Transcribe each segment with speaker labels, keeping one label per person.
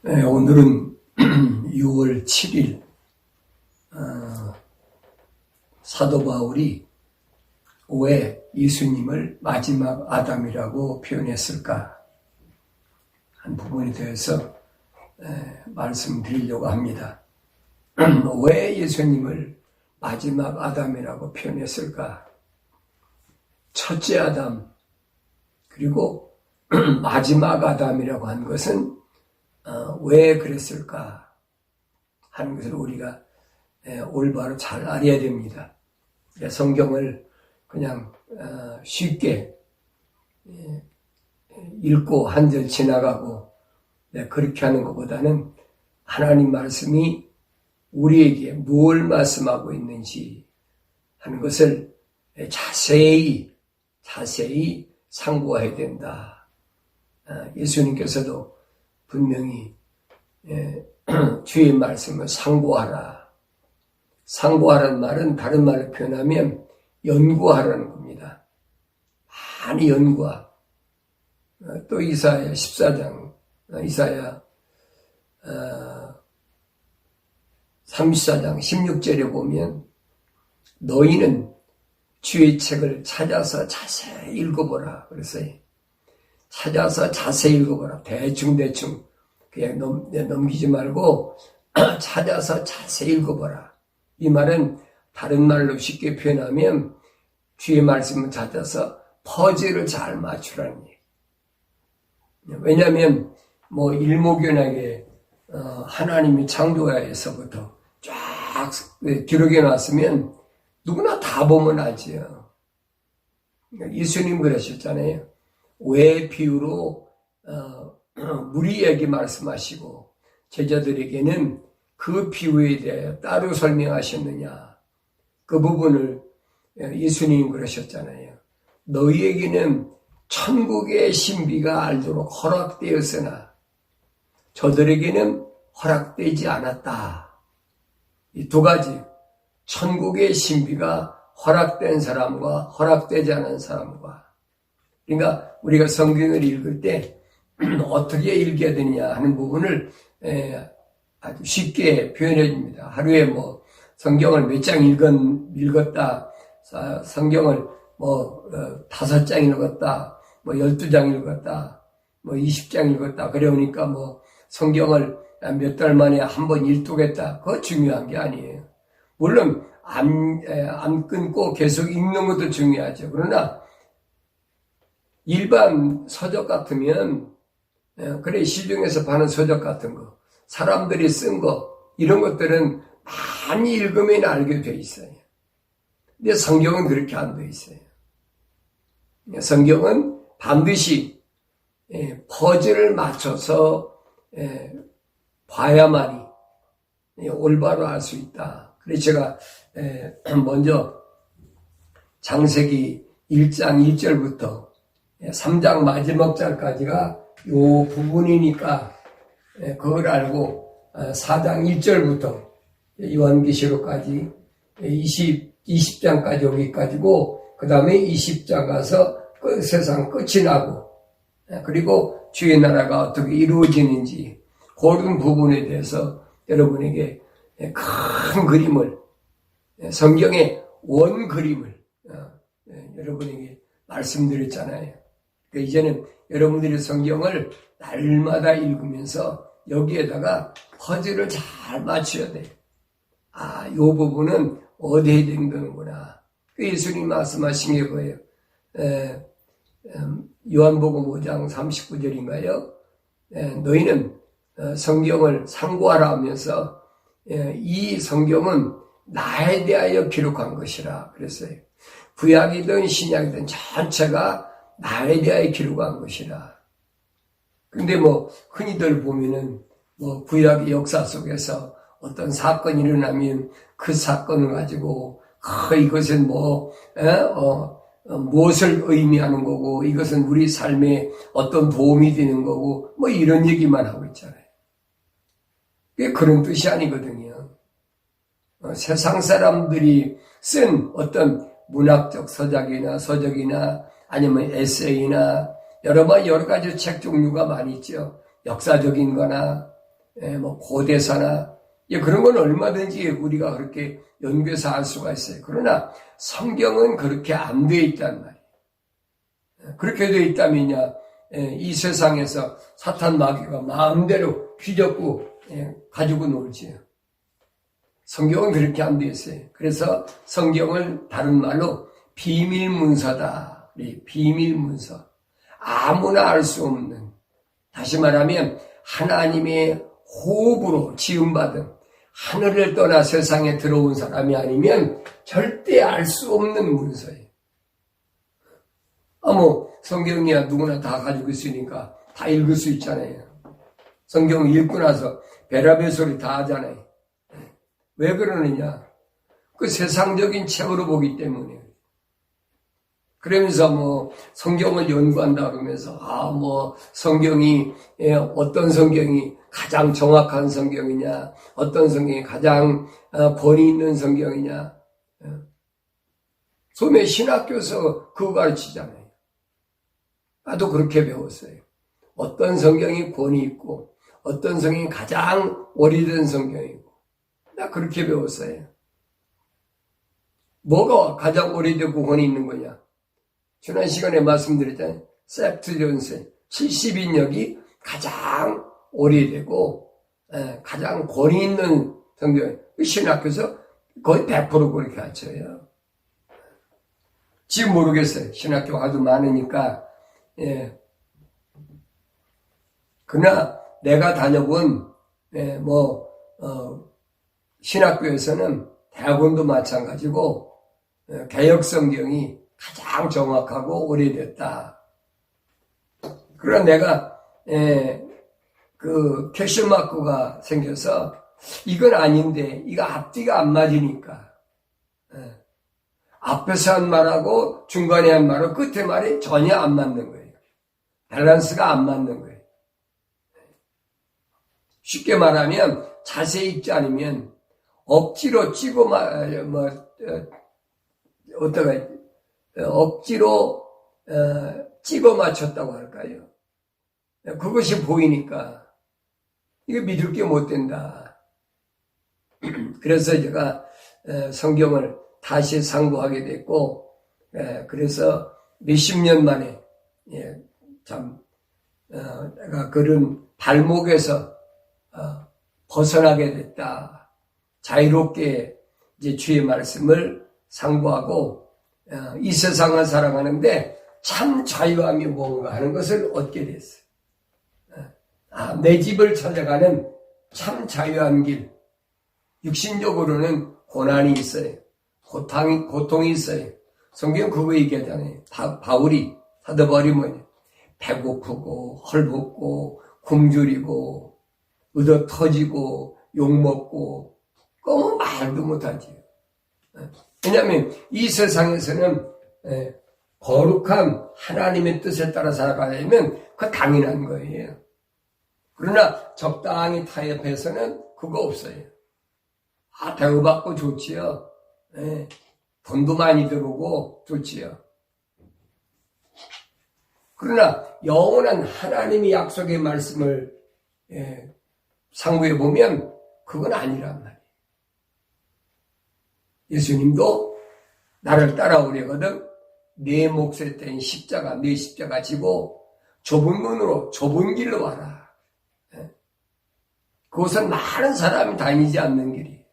Speaker 1: 네, 오늘은 6월 7일 사도 바울이 왜 예수님을 마지막 아담이라고 표현했을까 한 부분에 대해서 말씀드리려고 합니다. 왜 예수님을 마지막 아담이라고 표현했을까? 첫째 아담 그리고 마지막 아담이라고 한 것은 왜 그랬을까 하는 것을 우리가 올바로 잘 알아야 됩니다. 성경을 그냥 쉽게 읽고 한 절 지나가고 그렇게 하는 것보다는 하나님 말씀이 우리에게 뭘 말씀하고 있는지 하는 것을 자세히 상고해야 된다. 예수님께서도 분명히 주의 말씀을 상고하라. 상고하라는 말은 다른 말로 표현하면 연구하라는 겁니다. 많이 연구하. 또 이사야 14장, 이사야 34장 16절에 보면 너희는 주의 책을 찾아서 자세히 읽어보라. 그랬어요. 찾아서 자세히 읽어보라. 대충 그냥 넘기지 말고 찾아서 자세히 읽어보라. 이 말은 다른 말로 쉽게 표현하면 주의 말씀을 찾아서 퍼즐을 잘 맞추라는 얘기예요. 왜냐하면 일목요연하게 하나님이 창조하에서부터 쫙 기록해 놨으면 누구나 다 보면 알지요. 예수님 그러셨잖아요. 왜 비유로 무리에게 말씀하시고 제자들에게는 그 비유에 대해 따로 설명하셨느냐. 그 부분을 예수님 그러셨잖아요. 너희에게는 천국의 신비가 알도록 허락되었으나 저들에게는 허락되지 않았다. 이 두 가지, 천국의 신비가 허락된 사람과 허락되지 않은 사람과. 그러니까 우리가 성경을 읽을 때 어떻게 읽어야 되느냐 하는 부분을 아주 쉽게 표현해 줍니다. 하루에 성경을 몇 장 읽었다, 성경을 5장 읽었다, 12장 읽었다, 20장 읽었다, 그러니까 성경을 몇 달 만에 한 번 일독했다. 그거 중요한 게 아니에요. 물론, 안 끊고 계속 읽는 것도 중요하죠. 그러나, 일반 서적 같으면, 그래, 시중에서 파는 서적 같은 거, 사람들이 쓴 거, 이런 것들은 많이 읽으면 알게 돼 있어요. 근데 성경은 그렇게 안 돼 있어요. 성경은 반드시 퍼즐을 맞춰서 봐야만이 올바로 알 수 있다. 그래서 제가 먼저 장세기 1장 1절부터 3장 마지막 절까지가 요 부분이니까 그걸 알고 4장 1절부터 요한계시록까지 20장까지 여기까지고 그 다음에 20장 가서 세상 끝이 나고 그리고 주의 나라가 어떻게 이루어지는지 그런 부분에 대해서 여러분에게 큰 그림을 성경의 원 그림을 여러분에게 말씀드렸잖아요. 그러니까 이제는 여러분들이 성경을 날마다 읽으면서 여기에다가 퍼즐을 잘 맞춰야 돼요. 이 부분은 어디에 된다는구나. 예수님 말씀하신 게 뭐예요? 요한복음 5장 39절인가요? 너희는 성경을 상고하라 하면서 이 성경은 나에 대하여 기록한 것이라 그랬어요. 구약이든 신약이든 전체가 나에 대하여 기록한 것이라. 근데 흔히들 보면은 구약의 역사 속에서 어떤 사건이 일어나면 그 사건을 가지고 이것은 무엇을 의미하는 거고 이것은 우리 삶에 어떤 도움이 되는 거고 이런 얘기만 하고 있잖아요. 그게 그런 뜻이 아니거든요. 세상 사람들이 쓴 어떤 문학적 서적이나 아니면 에세이나 여러 가지 책 종류가 많이 있죠. 역사적인 거나 뭐 고대사나 그런 건 얼마든지 우리가 그렇게 연구해서 알 수가 있어요. 그러나 성경은 그렇게 안 되어 있단 말이에요. 그렇게 되어 있다면야 이 세상에서 사탄 마귀가 마음대로 휘젓고 가지고 놀지요. 성경은 그렇게 안 되어 있어요. 그래서 성경을 다른 말로 비밀문서다. 비밀문서. 아무나 알 수 없는, 다시 말하면 하나님의 호흡으로 지음받은 하늘을 떠나 세상에 들어온 사람이 아니면 절대 알 수 없는 문서예요. 성경이야 누구나 다 가지고 있으니까 다 읽을 수 있잖아요. 성경 읽고 나서 별의별 소리 다 하잖아요. 왜 그러느냐? 그 세상적인 책으로 보기 때문에. 그러면서 성경을 연구한다 그러면서 성경이 어떤 성경이 가장 정확한 성경이냐, 어떤 성경이 가장 권위 있는 성경이냐. 소매 신학교에서 그거 가르치잖아요. 나도 그렇게 배웠어요. 어떤 성경이 권위 있고 어떤 성경이 가장 오래된 성경이고, 나 그렇게 배웠어요. 뭐가 가장 오래되고 권위 있는 거냐? 지난 시간에 말씀드렸잖아요. 셉트존스 70인역이 가장 오래되고 가장 권위 있는 성경. 신학교에서 거의 100% 그렇게 가르쳐요. 지금 모르겠어요. 신학교가 아주 많으니까. 그러나 내가 다녀본 신학교에서는 대학원도 마찬가지고 개역성경이 가장 정확하고 오래됐다. 그러나 내가 그 퀘스천마크가 생겨서 이건 아닌데 이거 앞뒤가 안 맞으니까 앞에서 한 말하고 중간에 한 말하고 끝에 말이 전혀 안 맞는 거예요. 밸런스가 안 맞는 거예요. 쉽게 말하면 자세히 읽지 않으면 억지로 억지로 찍어 맞췄다고 할까요? 그것이 보이니까 이거 믿을 게 못 된다. 그래서 제가 성경을 다시 상고하게 됐고, 그래서 몇십 년 만에 내가 그런 발목에서 벗어나게 됐다. 자유롭게 이제 주의 말씀을 상고하고 이 세상을 살아가는데 참 자유함이 뭔가 하는 것을 얻게 됐어요. 내 집을 찾아가는 참 자유한 길. 육신적으로는 고난이 있어요. 고통이 있어요. 성경 그거 얘기하잖아요. 바울이 사도 바울이 뭐냐? 배고프고 헐벗고 굶주리고 얻어 터지고 욕먹고 그거 말도 못하지. 왜냐하면 이 세상에서는 거룩한 하나님의 뜻에 따라 살아가려면 그거 당연한 거예요. 그러나 적당히 타협해서는 그거 없어요. 대우받고 좋지요. 돈도 많이 들어오고 좋지요. 그러나 영원한 하나님의 약속의 말씀을 상고해 보면 그건 아니란 말이에요. 예수님도 나를 따라오려거든 내 몫에 뗀 십자가, 내 십자가 지고 좁은 문으로 좁은 길로 와라. 그것은 많은 사람이 다니지 않는 길이에요.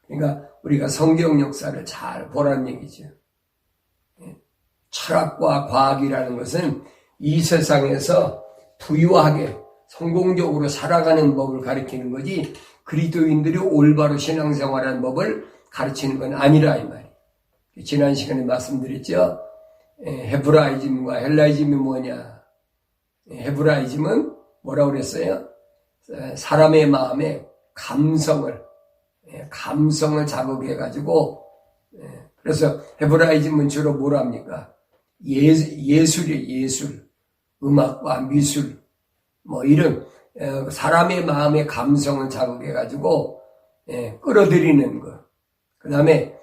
Speaker 1: 그러니까 우리가 성경 역사를 잘 보라는 얘기죠. 철학과 과학이라는 것은 이 세상에서 부유하게 성공적으로 살아가는 법을 가르치는 거지 그리스도인들이 올바로 신앙생활하는 법을 가르치는 건 아니라 이 말이에요. 지난 시간에 말씀드렸죠. 헤브라이즘과 헬라이즘이 뭐냐. 헤브라이즘은 뭐라고 그랬어요? 사람의 마음에 감성을 자극해가지고 그래서 헤브라이즘은 주로 뭘 합니까? 예술이에요. 예술. 음악과 미술 이런 사람의 마음의 감성을 자극해가지고 끌어들이는 것. 그 다음에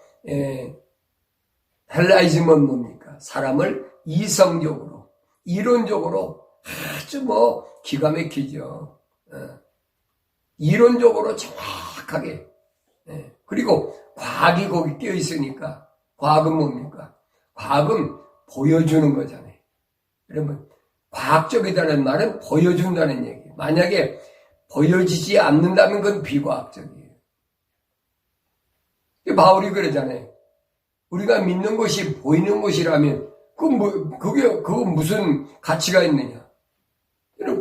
Speaker 1: 헬라이즘은 뭡니까? 사람을 이성적으로 이론적으로 아주 기가 막히죠. 이론적으로 정확하게. 그리고 과학이 거기 끼어 있으니까. 과학은 뭡니까? 과학은 보여주는 거잖아요. 여러분, 과학적이다는 말은 보여준다는 얘기. 만약에 보여지지 않는다면 그건 비과학적이에요. 바울이 그러잖아요. 우리가 믿는 것이 보이는 것이라면 그거 무슨 가치가 있느냐?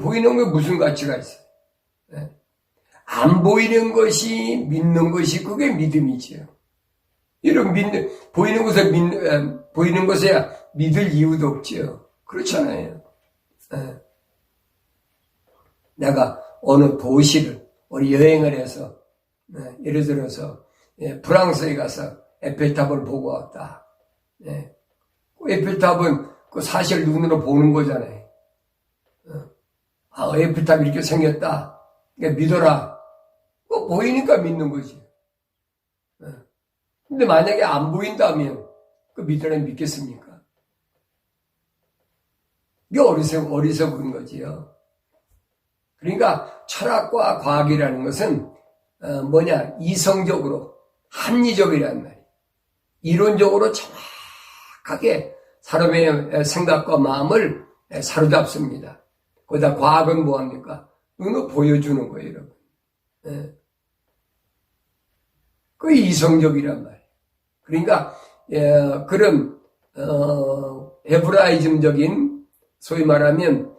Speaker 1: 보이는 게 무슨 가치가 있어요? 안 보이는 것이 믿는 것이 그게 믿음이지요. 이런 보이는 것에 믿을 이유도 없지요. 그렇잖아요. 내가 어느 도시를 우리 여행을 해서 예를 들어서 프랑스에 가서 에펠탑을 보고 왔다. 에펠탑은 사실 눈으로 보는 거잖아요. 에펠탑이 이렇게 생겼다. 그러니까 믿어라. 보이니까 믿는 거지. 근데 만약에 안 보인다면 믿으라면 믿겠습니까? 이게 어리석은 거지요. 그러니까 철학과 과학이라는 것은 이성적으로 합리적이란 말이에요. 이론적으로 정확하게 사람의 생각과 마음을 사로잡습니다. 거기다 과학은 뭐합니까? 눈으로 보여주는 거예요, 여러분. 그게 이성적이란 말이에요. 그러니까 그런 헤브라이즘적인 소위 말하면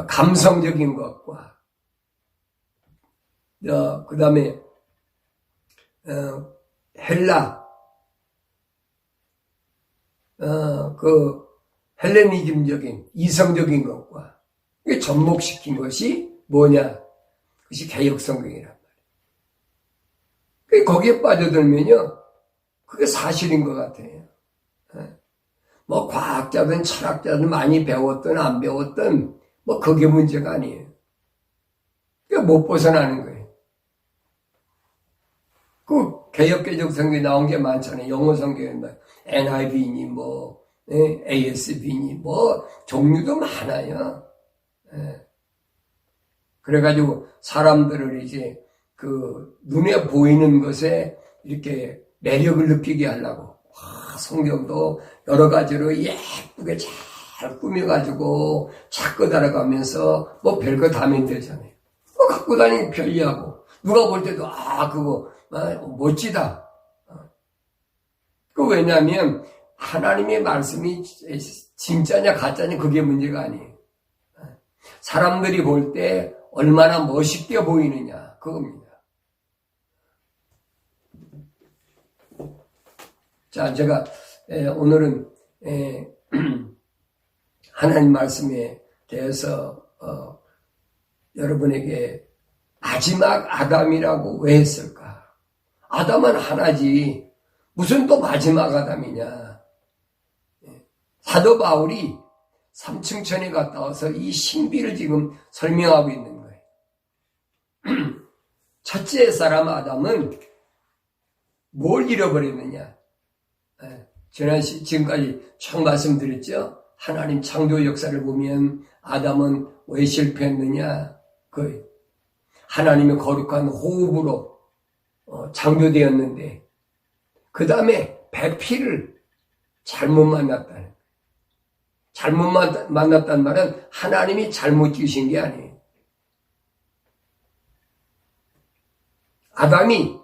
Speaker 1: 감성적인 것과 그 다음에 헬라 헬레니즘적인 이성적인 것과 이게 접목시킨 것이 뭐냐? 그것이 개혁성경이란 말이에요. 거기에 빠져들면요, 그게 사실인 것 같아요. 과학자든 철학자든 많이 배웠든 안 배웠든 그게 문제가 아니에요. 못 벗어나는 거예요. 개혁개정 성경에 나온 게 많잖아요. 영어 성경에 NIV니 ASV니 종류도 많아요. 그래가지고 사람들을 이제 눈에 보이는 것에 이렇게 매력을 느끼게 하려고 성경도 여러 가지로 예쁘게 잘 꾸며가지고 찾고 따라가면서 별거 다 만들잖아요. 갖고 다니기 편리하고 누가 볼 때도 그거 멋지다. 왜냐하면 하나님의 말씀이 진짜냐 가짜냐 그게 문제가 아니에요. 사람들이 볼 때 얼마나 멋있게 보이느냐 그겁니다. 자, 제가 오늘은 하나님 말씀에 대해서 여러분에게 마지막 아담이라고 왜 했을까? 아담은 하나지 무슨 또 마지막 아담이냐? 사도 바울이 삼층천에 갔다 와서 이 신비를 지금 설명하고 있는 거예요. 첫째 사람 아담은 뭘 잃어버렸느냐? 지금까지 처음 말씀드렸죠? 하나님 창조 역사를 보면 아담은 왜 실패했느냐? 하나님의 거룩한 호흡으로 창조되었는데 그 다음에 배필을 잘못 만났다는 잘못 만났다는 말은 하나님이 잘못 지으신 게 아니에요. 아담이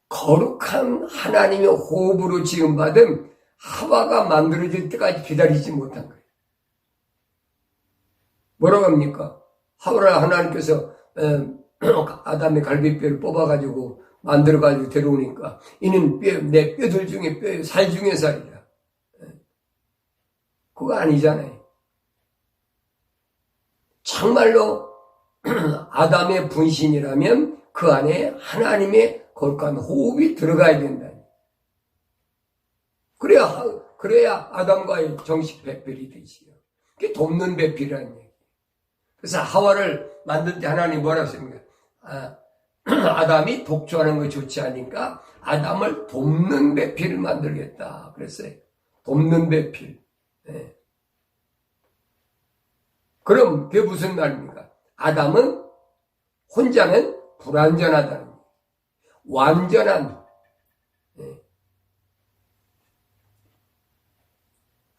Speaker 1: 거룩한 하나님의 호흡으로 지음받은 하와가 만들어질 때까지 기다리지 못한 거예요. 뭐라고 합니까? 하와를 하나님께서 아담의 갈비뼈를 뽑아가지고 만들어가지고 데려오니까 이는 내 뼈들 중에 살 중에 살이라. 그거 아니잖아요. 정말로 아담의 분신이라면 그 안에 하나님의 거룩한 호흡이 들어가야 된다. 그래야 아담과의 정식 배필이 되지요. 그게 돕는 배필이라는 얘기예요. 그래서 하와를 만들 때 하나님 뭐라고 했습니까? 아담이 독주하는 거 좋지 않으니까 아담을 돕는 배필을 만들겠다. 그랬어요. 돕는 배필. 네. 그럼 그게 무슨 말입니까? 아담은 혼자는 불완전하다는 거예요. 완전한.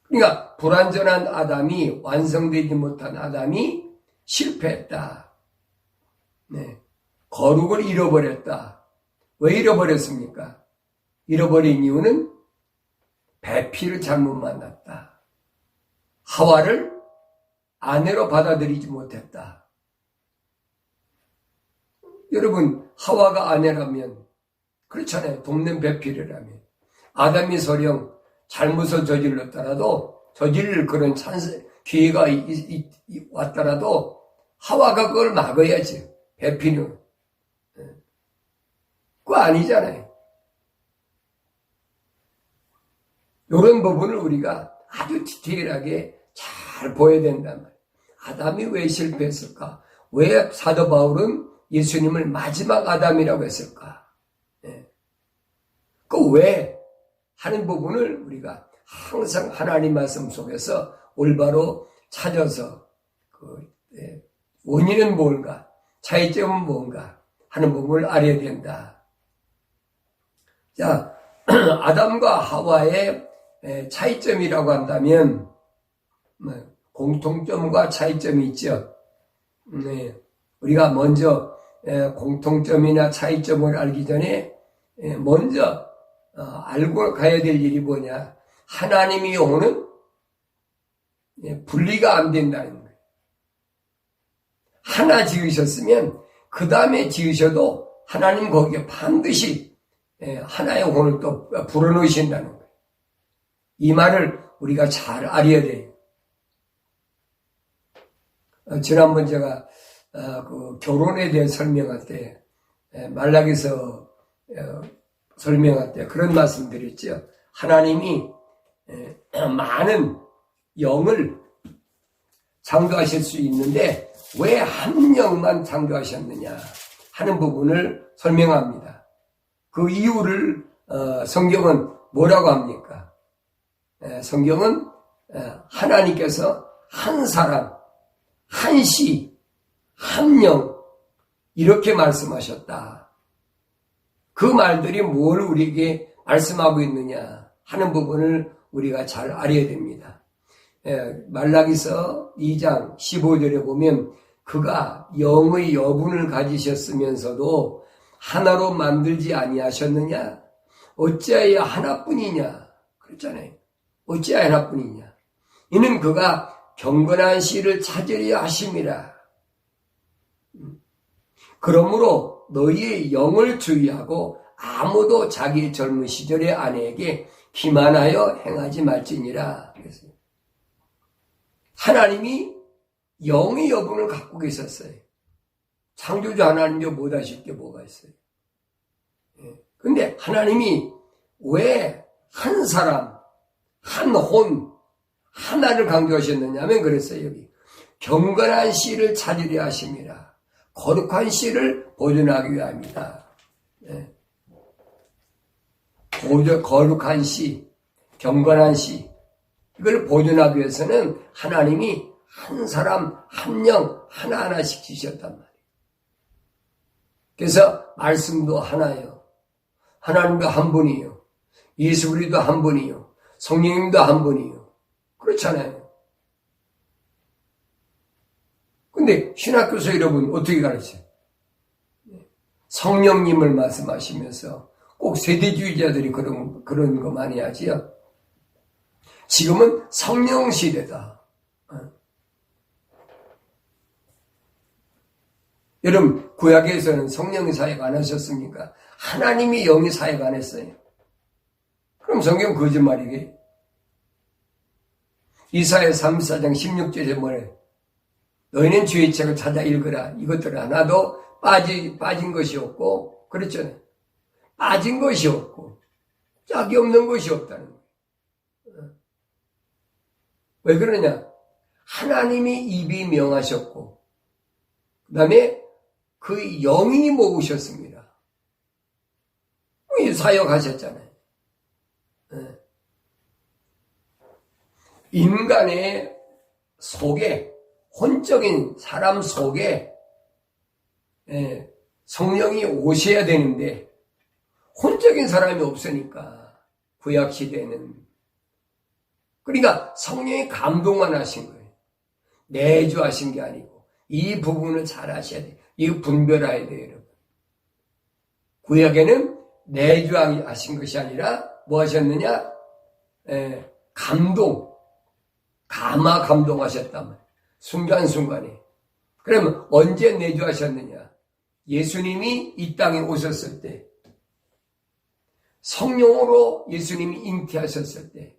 Speaker 1: 그러니까 불완전한 아담이, 완성되지 못한 아담이 실패했다. 거룩을 잃어버렸다. 왜 잃어버렸습니까? 잃어버린 이유는 배필을 잘못 만났다. 하와를 아내로 받아들이지 못했다. 여러분, 하와가 아내라면, 그렇잖아요. 돕는 배필이라면. 아담이 설령 잘못을 저질렀더라도, 저질 그런 기회가 왔더라도, 하와가 그걸 막아야지. 배필은. 그거 아니잖아요. 이런 부분을 우리가 아주 디테일하게 잘 보여야 된단 말이에요. 아담이 왜 실패했을까? 왜 사도 바울은 예수님을 마지막 아담이라고 했을까? 그 왜 하는 부분을 우리가 항상 하나님 말씀 속에서 올바로 찾아서 원인은 뭔가, 차이점은 뭔가 하는 부분을 알아야 된다. 자, 아담과 하와의 차이점이라고 한다면 공통점과 차이점이 있죠. 우리가 먼저 공통점이나 차이점을 알기 전에 먼저 알고 가야 될 일이 뭐냐. 하나님의 영혼은 분리가 안 된다는 거예요. 하나 지으셨으면 그 다음에 지으셔도 하나님 거기에 반드시 하나의 영혼을 또 불어넣으신다는 거예요. 이 말을 우리가 잘 알아야 돼요. 지난번 제가 그 결혼에 대해 설명할 때 말라기서 설명할 때 그런 말씀 드렸죠. 하나님이 많은 영을 창조하실 수 있는데 왜 한 영만 창조하셨느냐 하는 부분을 설명합니다. 그 이유를 성경은 뭐라고 합니까? 성경은 하나님께서 한 사람, 한 시, 한 영 이렇게 말씀하셨다. 그 말들이 뭘 우리에게 말씀하고 있느냐 하는 부분을 우리가 잘 알아야 됩니다. 말라기서 2장 15절에 보면 그가 영의 여분을 가지셨으면서도 하나로 만들지 아니하셨느냐? 어찌하여 하나뿐이냐? 그랬잖아요. 어찌하여 하나뿐이냐? 이는 그가 경건한 씨를 찾으려 하심이라. 그러므로 너희의 영을 주의하고 아무도 자기 젊은 시절의 아내에게 기만하여 행하지 말지니라. 그랬어요. 하나님이 영의 여분을 갖고 계셨어요. 창조주 하나님도 못하실 게 뭐가 있어요. 근데 하나님이 왜 한 사람, 한 혼, 하나를 강조하셨느냐 하면 그랬어요. 여기 경건한 씨를 찾으려 하심이라. 거룩한 씨를 보존하기 위함이다. 거룩한 씨, 경건한 씨 이걸 보존하기 위해서는 하나님이 한 사람, 한 영, 하나하나씩 지셨단 말이에요. 그래서 말씀도 하나예요. 하나님도 한 분이에요. 예수 그리스도 한 분이에요. 성령님도 한 분이에요. 그렇잖아요. 근데 신학교에서 여러분 어떻게 가르쳐요? 성령님을 말씀하시면서 꼭 세대주의자들이 그런 거 많이 하지요. 지금은 성령 시대다. 여러분 구약에서는 성령이 사역 안 하셨습니까? 하나님이 영이 사역 안 했어요. 그럼 성경 거짓말이게. 이사야 34장 16절에 뭐래? 너희는 주의 책을 찾아 읽으라. 이것들 하나도 빠진 것이 없고, 그렇잖아요. 빠진 것이 없고, 짝이 없는 것이 없다는 거예요. 왜 그러냐? 하나님이 입이 명하셨고, 그 다음에 그 영이 모으셨습니다. 사역하셨잖아요. 인간의 속에 혼적인 사람 속에 성령이 오셔야 되는데 혼적인 사람이 없으니까 구약시대는 그러니까 성령이 감동만 하신 거예요. 내주하신 게 아니고 이 부분을 잘 하셔야 돼요. 이거 분별해야 돼요, 여러분. 구약에는 내주하신 것이 아니라 뭐 하셨느냐? 감동하셨단 말이에요. 순간순간에. 그러면 언제 내주하셨느냐? 예수님이 이 땅에 오셨을 때, 성령으로 예수님이 잉태하셨을 때,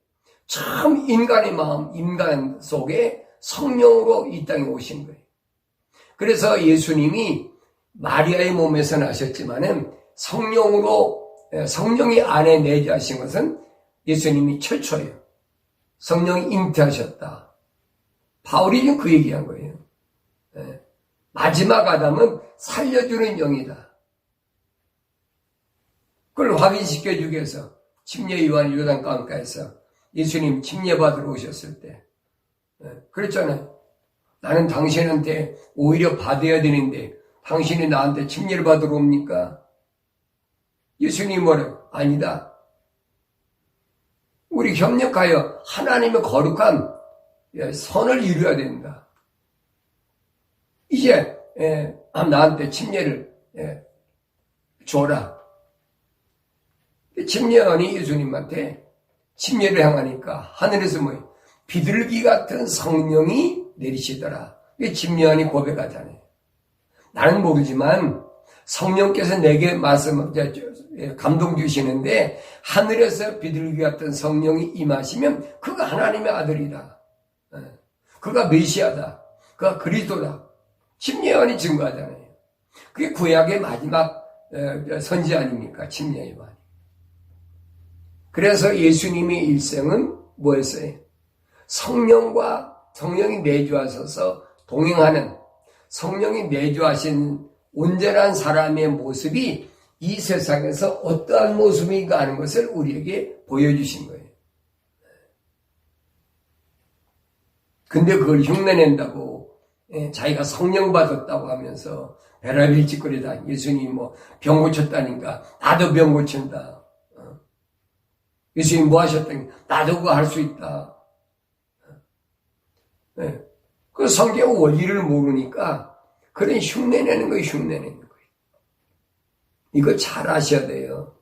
Speaker 1: 참 인간의 마음, 인간 속에 성령으로 이 땅에 오신 거예요. 그래서 예수님이 마리아의 몸에서 나셨지만은 성령이 안에 내주하신 것은 예수님이 최초예요. 성령이 잉태하셨다. 바울이 지금 그 얘기한 거예요. 마지막 아담은 살려주는 영이다. 그걸 확인시켜주기 위해서 침례 요한 요단강가에서 예수님 침례받으러 오셨을 때 그랬잖아요. 나는 당신한테 오히려 받아야 되는데 당신이 나한테 침례를 받으러 옵니까? 예수님이 뭐래요? 아니다. 우리 협력하여 하나님의 거룩한 선을 이루어야 된다. 이제 나한테 침례를 줘라. 침례원이 예수님한테 침례를 향하니까 하늘에서 뭐예요? 비둘기 같은 성령이 내리시더라. 이게 침례원이 고백하잖아요. 나는 모르지만 성령께서 내게 감동 주시는데 하늘에서 비둘기 같은 성령이 임하시면 그가 하나님의 아들이다. 그가 메시아다. 그가 그리스도다. 침례요한이 증거하잖아요. 그게 구약의 마지막 선지 아닙니까? 침례요한. 그래서 예수님의 일생은 뭐였어요? 성령이 내주하셔서 동행하는 성령이 내주하신 온전한 사람의 모습이 이 세상에서 어떠한 모습인가 하는 것을 우리에게 보여주신 거예요. 근데 그걸 흉내낸다고 자기가 성령 받았다고 하면서 베라빌 짓거리다. 예수님이 병 고쳤다니까 나도 병 고친다. 예수님이 뭐 하셨다니 나도 그거 할 수 있다. 그 성경 원리를 모르니까 그런 흉내내는 거예요. 흉내내는 거예요. 이거 잘 아셔야 돼요.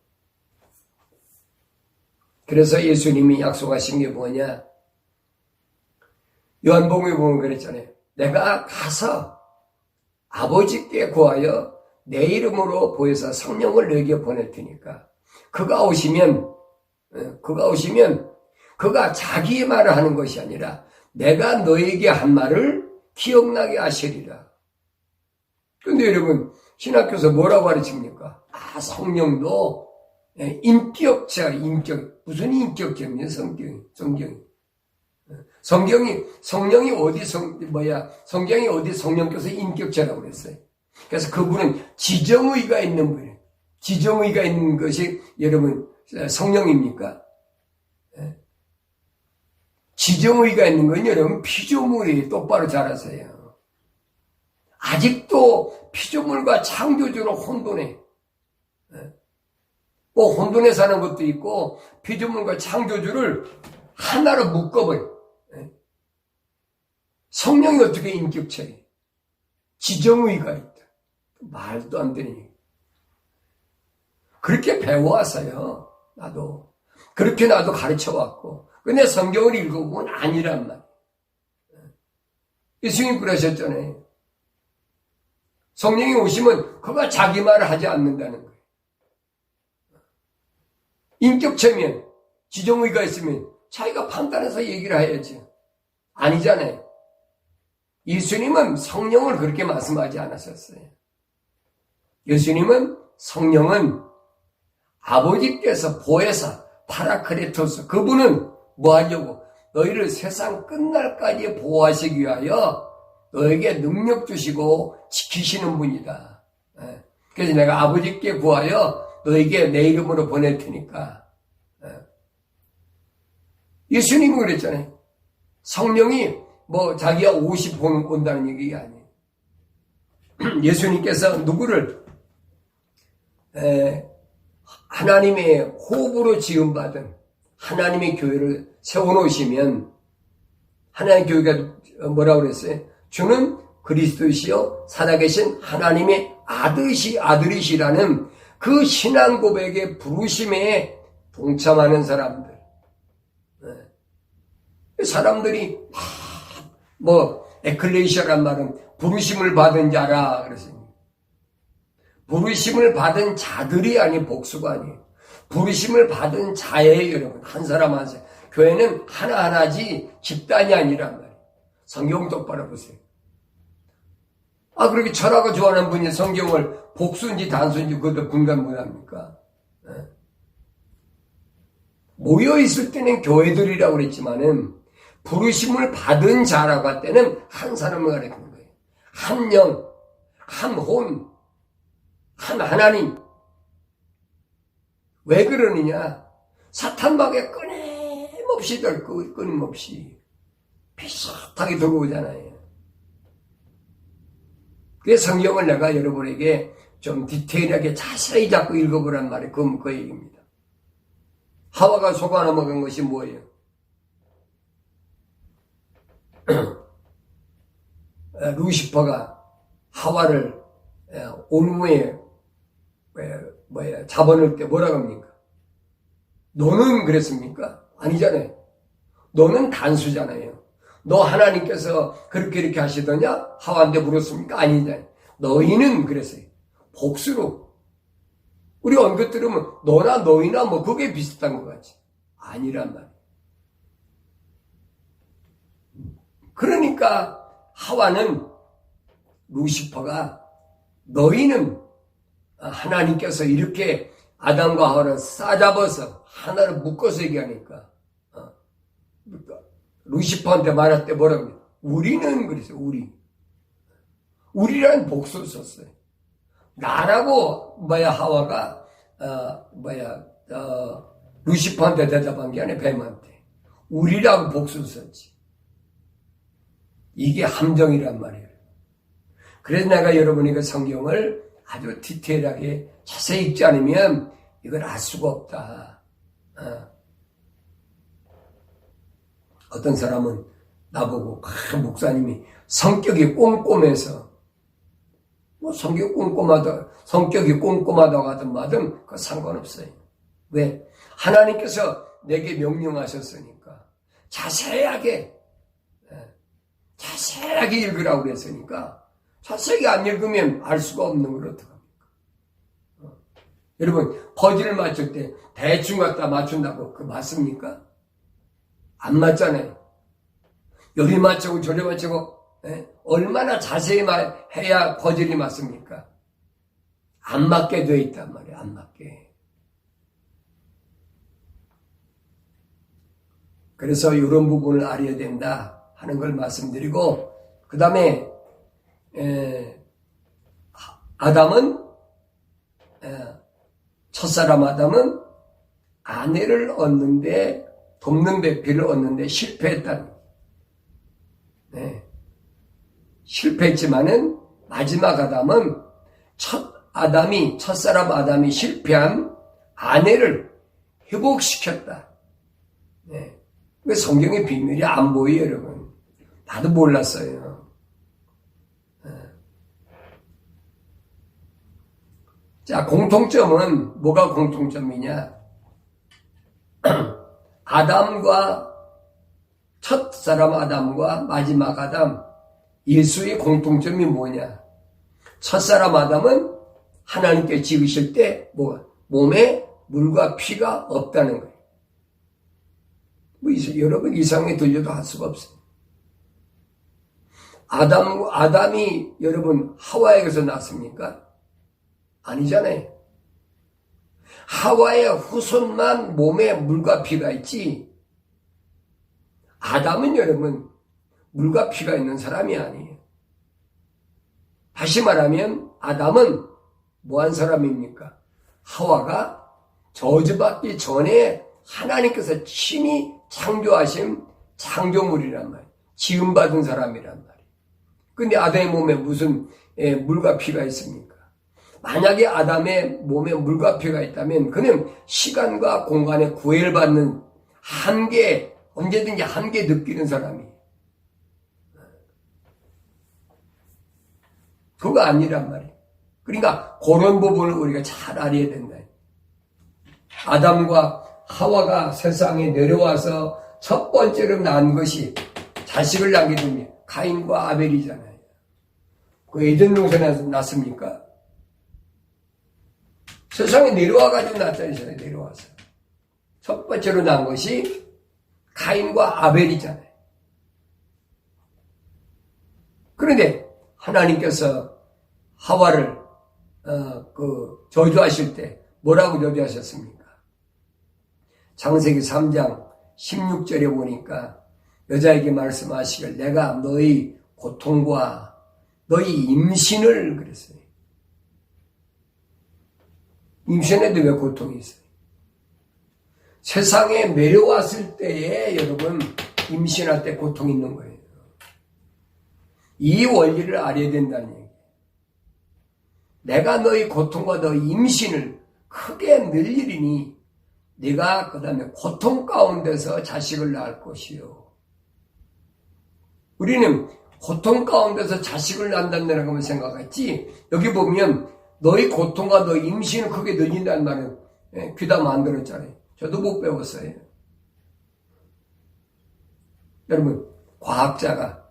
Speaker 1: 그래서 예수님이 약속하신 게 뭐냐? 요한복음에 보면 그랬잖아요. 내가 가서 아버지께 구하여 내 이름으로 보여서 성령을 너에게 보낼 테니까 그가 오시면 그가 자기의 말을 하는 것이 아니라 내가 너에게 한 말을 기억나게 하시리라. 그런데 여러분 신학교에서 뭐라고 가르칩니까? 성령도 인격자, 무슨 인격자입니까? 성령이 어디 성경이 어디 성령께서 인격자라고 그랬어요. 그래서 그분은 지정의가 있는 분이에요. 지정의가 있는 것이 여러분 성령입니까? 지정의가 있는 건 여러분 피조물이 똑바로 자라서요. 아직도 피조물과 창조주로 혼돈해. 혼돈에 사는 것도 있고 피조물과 창조주를 하나로 묶어버려. 성령이 어떻게 인격체예요? 지정의가 있다. 말도 안 되니. 그렇게 배워왔어요. 나도. 그렇게 나도 가르쳐왔고. 근데 성경을 읽어보면 아니란 말이에요. 예수님 그러셨잖아요. 성령이 오시면 그가 자기 말을 하지 않는다는 거예요. 인격체면, 지정의가 있으면 자기가 판단해서 얘기를 해야지. 아니잖아요. 예수님은 성령을 그렇게 말씀하지 않으셨어요. 예수님은 성령은 아버지께서 보혜사, 파라크레토스, 그분은 뭐 하려고? 너희를 세상 끝날까지 보호하시기 위하여 너에게 능력 주시고 지키시는 분이다. 그래서 내가 아버지께 구하여 너에게 내 이름으로 보낼 테니까. 예수님은 그랬잖아요. 성령이 자기가 옷이 온다는 얘기가 아니에요. 예수님께서 누구를 하나님의 호흡으로 지음받은 하나님의 교회를 세워놓으시면 하나님의 교회가 뭐라고 그랬어요? 주는 그리스도이시요 살아계신 하나님의 아들이시라는 그 신앙 고백의 부르심에 동참하는 사람들. 사람들이 에클레시아란 말은 부르심을 받은 자라 그랬어요. 부르심을 받은 자들이 아니 복수가 아니에요. 부르심을 받은 자예요, 여러분. 한 사람 한 사람. 교회는 하나하나지 집단이 아니란 말이에요. 성경 똑바로 보세요. 그렇게 철학을 좋아하는 분이 성경을 복수인지 단수인지 그것도 분간 못합니까? 모여있을 때는 교회들이라고 그랬지만은 부르심을 받은 자라고 할 때는 한 사람을 가리키는 거예요. 한 영, 한 혼, 한 하나님. 왜 그러느냐? 사탄막에 끊임없이 끊임없이 비슷하게 들어오잖아요. 그래서 성경을 내가 여러분에게 좀 디테일하게 자세히 잡고 읽어보란 말이에요. 그 얘기입니다. 하와가 속아 넘어간 것이 뭐예요? 루시퍼가 하와를 온무에 잡아넣을 때 뭐라고 합니까? 너는 그랬습니까? 아니잖아요. 너는 단수잖아요. 너 하나님께서 그렇게 하시더냐? 하와한테 물었습니까? 아니잖아요. 너희는 그랬어요. 복수로. 우리 언급 들으면 너나 너희나 그게 비슷한 것 같지. 아니란 말이에요. 그러니까 하와는 루시퍼가 너희는 하나님께서 이렇게 아담과 하와를 싸잡아서 하나를 묶어서 얘기하니까 루시퍼한테 말할 때 뭐라고 해요? 우리는 그랬어요. 우리라는 복수를 썼어요. 나라고 하와가 루시퍼한테 대답한 게 아니라 뱀한테 우리라고 복수를 썼지. 이게 함정이란 말이에요. 그래서 내가 여러분에게 성경을 아주 디테일하게 자세히 읽지 않으면 이걸 알 수가 없다. 어떤 사람은 나보고 목사님이 성격이 꼼꼼해서 성격이 꼼꼼하다고 하든 마든 그거 상관없어요. 왜? 하나님께서 내게 명령하셨으니까 자세하게 읽으라고 그랬으니까 자세하게 안 읽으면 알 수가 없는 걸 어떡합니까? 여러분 퍼즐을 맞출 때 대충 갖다 맞춘다고 그거 맞습니까? 안 맞잖아요. 요리 맞추고 저리 맞추고 얼마나 자세히 해야 퍼즐이 맞습니까? 안 맞게 돼 있단 말이에요. 안 맞게. 그래서 이런 부분을 알아야 된다 하는 걸 말씀드리고 그 다음에 아담은 첫사람 아담은 아내를 얻는데 돕는 배필을 얻는데 실패했다. 실패했지만은 마지막 아담은 첫사람 아담이 실패한 아내를 회복시켰다. 그 성경의 비밀이 안 보여요, 여러분. 나도 몰랐어요. 자, 공통점은 뭐가 공통점이냐? 첫사람 아담과 마지막 아담, 예수의 공통점이 뭐냐? 첫사람 아담은 하나님께 지으실 때 몸에 물과 피가 없다는 거예요. 여러분 이상하게 들려도 할 수가 없어요. 아담이 여러분 하와에게서 났습니까? 아니잖아요. 하와의 후손만 몸에 물과 피가 있지 아담은 여러분 물과 피가 있는 사람이 아니에요. 다시 말하면 아담은 뭐한 사람입니까? 하와가 저주받기 전에 하나님께서 친히 창조하신 창조물이란 말이에요. 지음받은 사람이란 말이에요. 근데 아담의 몸에 무슨 물과 피가 있습니까? 만약에 아담의 몸에 물과 피가 있다면 그는 시간과 공간에 구애를 받는 한계, 언제든지 한계 느끼는 사람이에요. 그거 아니란 말이에요. 그러니까 그런 부분을 우리가 잘 알아야 된다. 아담과 하와가 세상에 내려와서 첫 번째로 낳은 것이 자식을 낳게 되면 가인과 아벨이잖아요. 그 에덴 동산에서 낳습니까? 세상에 내려와가지고 낳았잖아요. 내려와서. 첫 번째로 낳은 것이 가인과 아벨이잖아요. 그런데 하나님께서 하와를 저주하실 때 뭐라고 저주하셨습니까? 창세기 3장 16절에 보니까 여자에게 말씀하시길 내가 너희 고통과 너희 임신을 그랬어요. 임신에도 왜 고통이 있어요? 세상에 내려왔을 때에 여러분 임신할 때 고통이 있는 거예요. 이 원리를 알아야 된다는 얘기예요. 내가 너희 고통과 너희 임신을 크게 늘리리니 네가 그 다음에 고통 가운데서 자식을 낳을 것이요. 우리는 고통 가운데서 자식을 낳는다는 것만 생각했지 여기 보면 너희 고통과 너희 임신을 크게 늘린다는 말은 귀담아 안 들었잖아요. 저도 못 배웠어요. 여러분 과학자가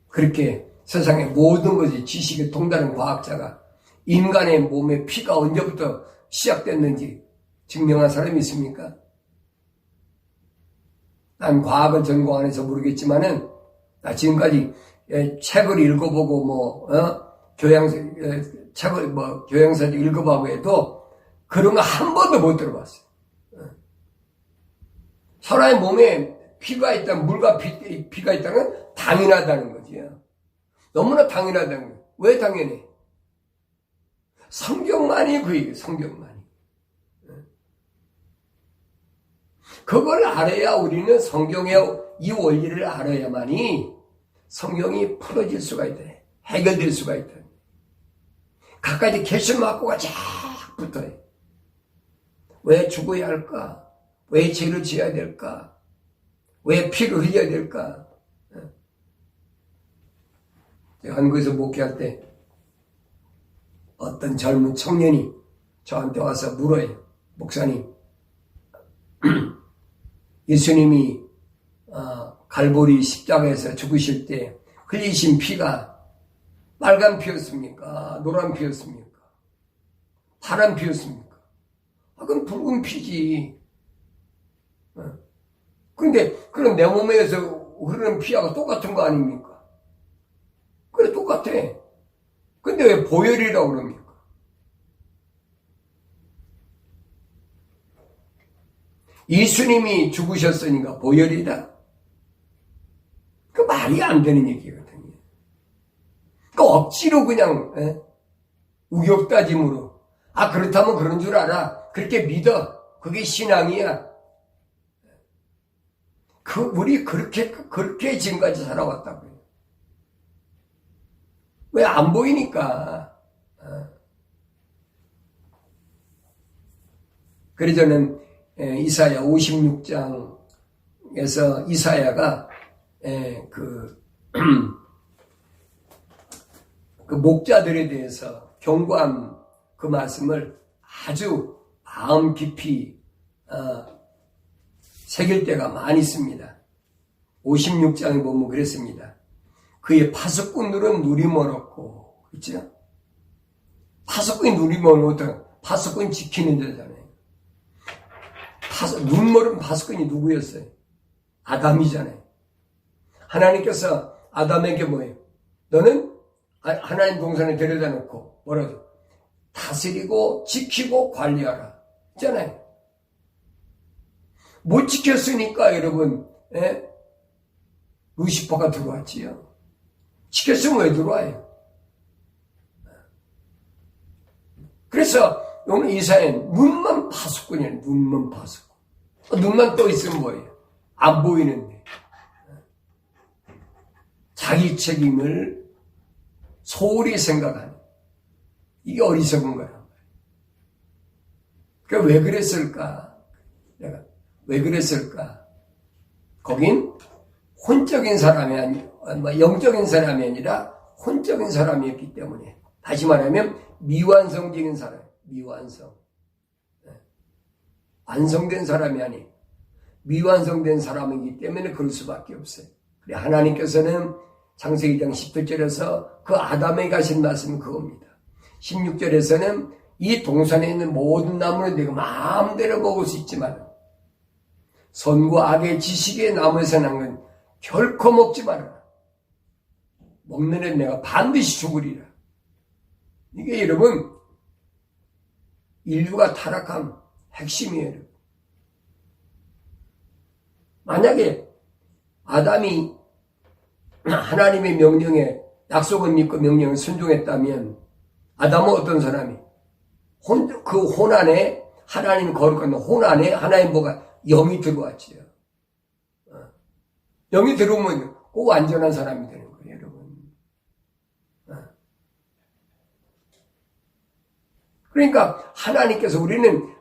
Speaker 1: 그렇게 세상의 모든 것이 지식에 동다른 과학자가 인간의 몸에 피가 언제부터 시작됐는지 증명한 사람이 있습니까? 난 과학을 전공 안 해서 모르겠지만은 나 지금까지 책을 읽어보고 교양서를 읽어보고 해도 그런 거 한 번도 못 들어봤어요. 사람의 몸에 피가 있다면 물과 피가 있다는 건 당연하다는 거지요. 너무나 당연하다는 거예요. 왜 당연해? 성경만이 그 얘기예요. 성경만이. 그걸 알아야 우리는 성경의 이 원리를 알아야만이 성경이 풀어질 수가 있다. 해결될 수가 있다. 갖가지 개수막고가 쫙 붙어요. 왜 죽어야 할까? 왜 죄를 지어야 될까? 왜 피를 흘려야 될까? 제가 한국에서 목회할 때 어떤 젊은 청년이 저한테 와서 물어요. 목사님, 예수님이 갈보리 십자가에서 죽으실 때 흘리신 피가 빨간 피였습니까? 노란 피였습니까? 파란 피였습니까? 그건 붉은 피지. 그런데 그럼 내 몸에서 흐르는 피하고 똑같은 거 아닙니까? 그래 똑같아. 근데 왜 보혈이라고 그럽니까? 예수님이 죽으셨으니까 보혈이다? 그 말이 안 되는 얘기거든요. 그 억지로 그냥 우격다짐으로 그렇다면 그런 줄 알아. 그렇게 믿어. 그게 신앙이야. 우리 그렇게 지금까지 살아왔다고요. 왜 안 보이니까. 그래서 저는 이사야 56장에서 이사야가 그 목자들에 대해서 경고한 그 말씀을 아주 마음 깊이 새길 때가 많이 있습니다. 56장에 보면 그랬습니다. 그의 파수꾼들은 누리멀었고, 그렇죠? 파수꾼이 누리멀었다. 파수꾼 지키는 데잖아요. 눈멀은 파수꾼이 누구였어요? 아담이잖아요. 하나님께서 아담에게 뭐예요? 너는 하나님 동산에 데려다 놓고 뭐라고? 다스리고 지키고 관리하라. 있잖아요. 못 지켰으니까 여러분 루시퍼가 들어왔지요. 지켰으면 왜 들어와요? 그래서 오늘 이사야는 눈만 파수꾼이에요. 눈만 파수꾼. 눈만 떠 있으면 뭐예요? 안 보이는데. 자기 책임을 소홀히 생각하는, 이게 어리석은 거야. 그러니까 왜 그랬을까? 내가 왜 그랬을까? 거긴 혼적인 사람이 아니, 영적인 사람이 아니라 혼적인 사람이었기 때문에, 다시 말하면 미완성적인 사람, 미완성. 완성된 사람이 아니, 미완성된 사람이기 때문에 그럴 수밖에 없어요. 그래, 하나님께서는 창세기 2장 17절에서 그 아담에게 하신 말씀은 그겁니다. 16절에서는 이 동산에 있는 모든 나무는 내가 마음대로 먹을 수 있지만 선과 악의 지식의 나무에서 난 건 결코 먹지 말아라. 먹는 애 내가 반드시 죽으리라. 이게 여러분 인류가 타락한 핵심이에요. 만약에 아담이 하나님의 명령에, 약속을 믿고 명령을 순종했다면 아담은 어떤 사람이? 그 혼 안에, 하나님 거룩한 혼 안에 하나님 뭐가 영이 들어왔지요. 영이 들어오면 꼭 완전한 사람이 되는 거예요, 여러분. 그러니까 하나님께서, 우리는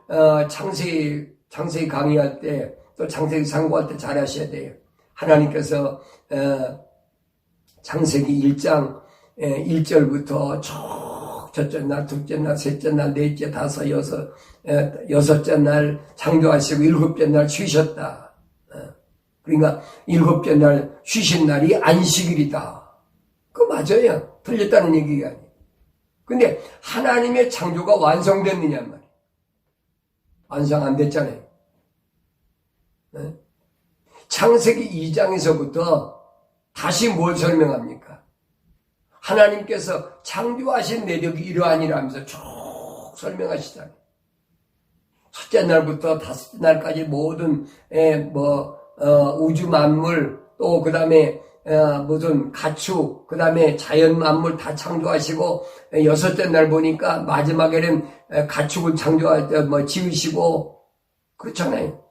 Speaker 1: 창세기 강의할 때, 또 창세기 상고할 때 잘 하셔야 돼요. 하나님께서 창세기 1장 1절부터 첫째 날, 둘째 날, 셋째 날, 넷째, 다섯, 여섯째 날 창조하시고 일곱째 날 쉬셨다. 그러니까 일곱째 날 쉬신 날이 안식일이다. 그거 맞아요. 틀렸다는 얘기가 아니에요. 근데 하나님의 창조가 완성됐느냐 말이에요. 완성 안 됐잖아요. 창세기 2장에서부터 다시 뭘 설명합니까? 하나님께서 창조하신 내력이 이러하니라면서 쭉 설명하시잖아요. 첫째 날부터 다섯째 날까지 모든 우주 만물, 또 그 다음에 무슨 가축, 그 다음에 자연 만물 다 창조하시고, 여섯째 날 보니까 마지막에는 가축을 지으시고 그렇잖아요.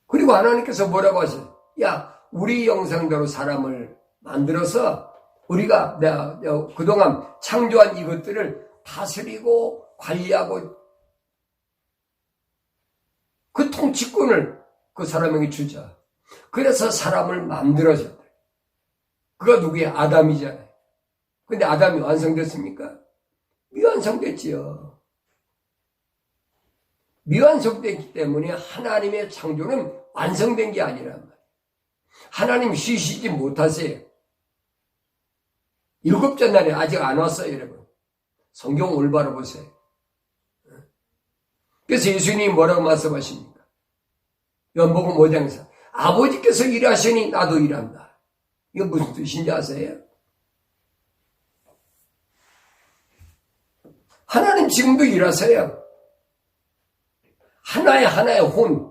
Speaker 1: 그리고 하나님께서 뭐라고 하세요? 야, 우리 형상대로 사람을 만들어서 우리가 그동안 창조한 이것들을 다스리고 관리하고 그 통치권을 그 사람에게 주자. 그래서 사람을 만들어줬다. 그가 누구야? 아담이잖아요. 근데 아담이 완성됐습니까? 미완성됐지요. 미완성됐기 때문에 하나님의 창조는 완성된 게 아니란 말이에요. 하나님 쉬시지 못하세요. 일곱째 날에 아직 안 왔어요, 여러분. 성경 올바로 보세요. 그래서 예수님이 뭐라고 말씀하십니까? 요한복음 5장에서 아버지께서 일하시니 나도 일한다. 이거 무슨 뜻인지 아세요? 하나님 지금도 일하세요. 하나의 혼.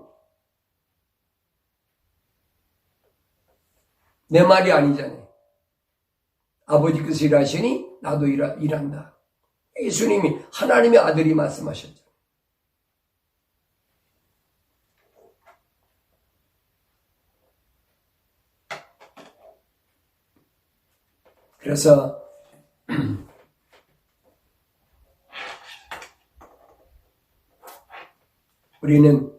Speaker 1: 내 말이 아니잖아요. 아버지께서 일하시니 나도 일한다. 예수님이 하나님의 아들이 말씀하셨죠. 그래서 우리는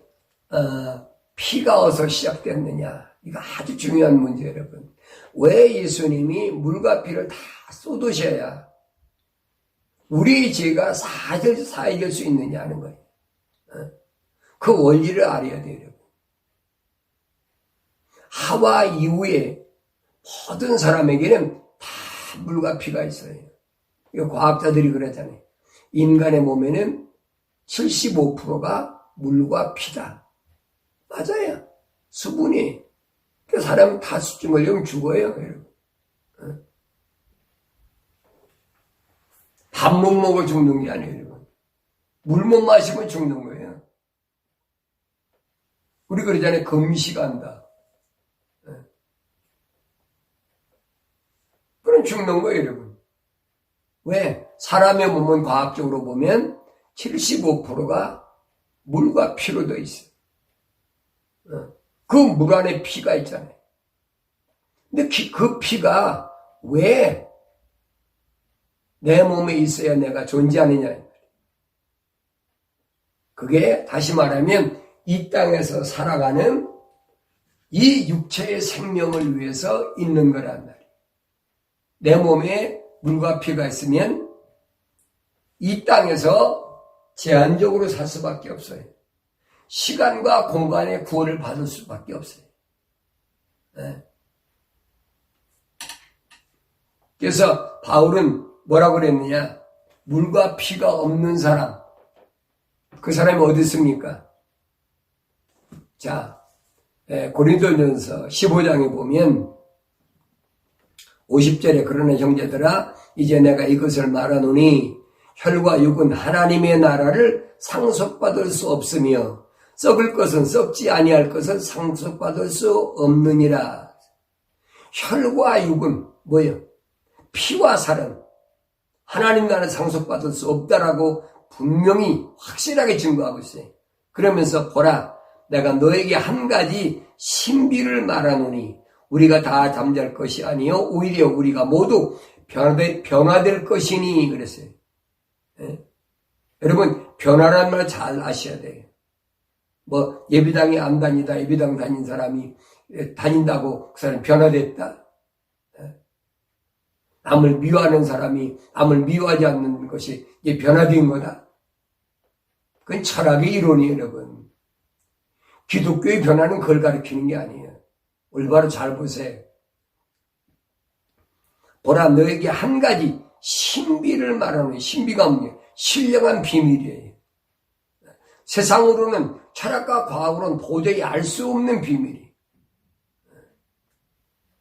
Speaker 1: 피가 어디서 시작됐느냐, 이거 아주 중요한 문제예요, 여러분. 왜 예수님이 물과 피를 다 쏟으셔야 우리의 죄가 사해질 수 있느냐 하는 거예요. 그 원리를 알아야 돼요, 여러분. 하와 이후에 모든 사람에게는 다 물과 피가 있어요. 이거 과학자들이 그러잖아요. 인간의 몸에는 75%가 물과 피다. 맞아요. 수분이. 그 사람 다 수증 걸리면 죽어요, 여러분. 밥 못 먹어 죽는 게 아니에요, 여러분. 물 못 마시면 죽는 거예요. 우리 그러잖아요. 금식한다. 그럼 죽는 거예요, 여러분. 왜? 사람의 몸은 과학적으로 보면 75%가 물과 피로 되어 있어요. 그 물 안에 피가 있잖아요. 근데 그 피가 왜 내 몸에 있어야 내가 존재하느냐. 그게 다시 말하면 이 땅에서 살아가는 이 육체의 생명을 위해서 있는 거란 말이에요. 내 몸에 물과 피가 있으면 이 땅에서 제한적으로 살 수밖에 없어요. 시간과 공간의 구원을 받을 수밖에 없어요. 네. 그래서 바울은 뭐라고 그랬느냐? 물과 피가 없는 사람, 그 사람이 어디 있습니까? 자, 고린도전서 15장에 보면 50절에 그러나 형제들아 이제 내가 이것을 말하노니 혈과 육은 하나님의 나라를 상속받을 수 없으며 썩을 것은 썩지 아니할 것은 상속받을 수 없느니라. 혈과 육은 뭐예요? 피와 살은 하나님 나라를 상속받을 수 없다라고 분명히 확실하게 증거하고 있어요. 그러면서 보라, 내가 너에게 한 가지 신비를 말하노니 우리가 다 잠잘 것이 아니요 오히려 우리가 모두 변화될 것이니 그랬어요. 예? 여러분 변화란 말 잘 아셔야 돼요. 뭐 예비당에 안 다니다 예비당 다닌 사람이 다닌다고 그 사람이 변화됐다. 남을 미워하는 사람이 남을 미워하지 않는 것이 이게 변화된 거다. 그건 철학의 이론이에요, 여러분. 기독교의 변화는 그걸 가리키는 게 아니에요. 올바로 잘 보세요. 보라, 너에게 한 가지 신비를 말하는, 신비가 뭐냐? 신령한 비밀이에요. 세상으로는, 철학과 과학으로는 도저히 알 수 없는 비밀이에요.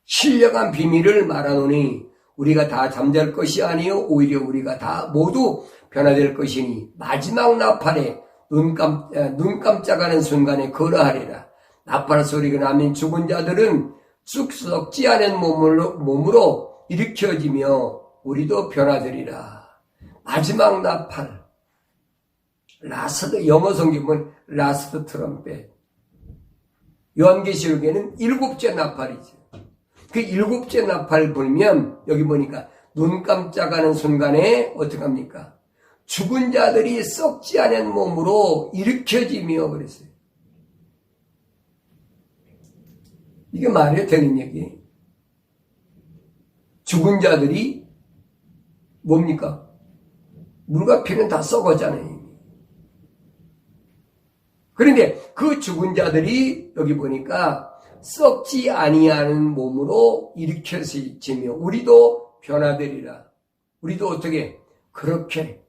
Speaker 1: 신령한 비밀을 말하노니 우리가 다 잠잘 것이 아니요 오히려 우리가 다 모두 변화될 것이니 마지막 나팔에 눈 깜짝하는 순간에 그러하리라. 나팔 소리가 나면 죽은 자들은 쑥 썩지 않은 몸으로 일으켜지며 우리도 변화되리라. 마지막 나팔, 라스트, 영어 성경은 라스트 트럼펫. 요한계시록에는 7째 나팔이죠. 그 7째 나팔 불면 여기 보니까 눈 깜짝하는 순간에 어떻게 합니까? 죽은 자들이 썩지 않은 몸으로 일으켜지며 그랬어요. 이게 말이 되는 얘기. 죽은 자들이 뭡니까? 물과 피는 다 썩었잖아요. 그런데 그 죽은 자들이 여기 보니까 썩지 아니하는 몸으로 일으켜지며 우리도 변화되리라. 우리도 어떻게 그렇게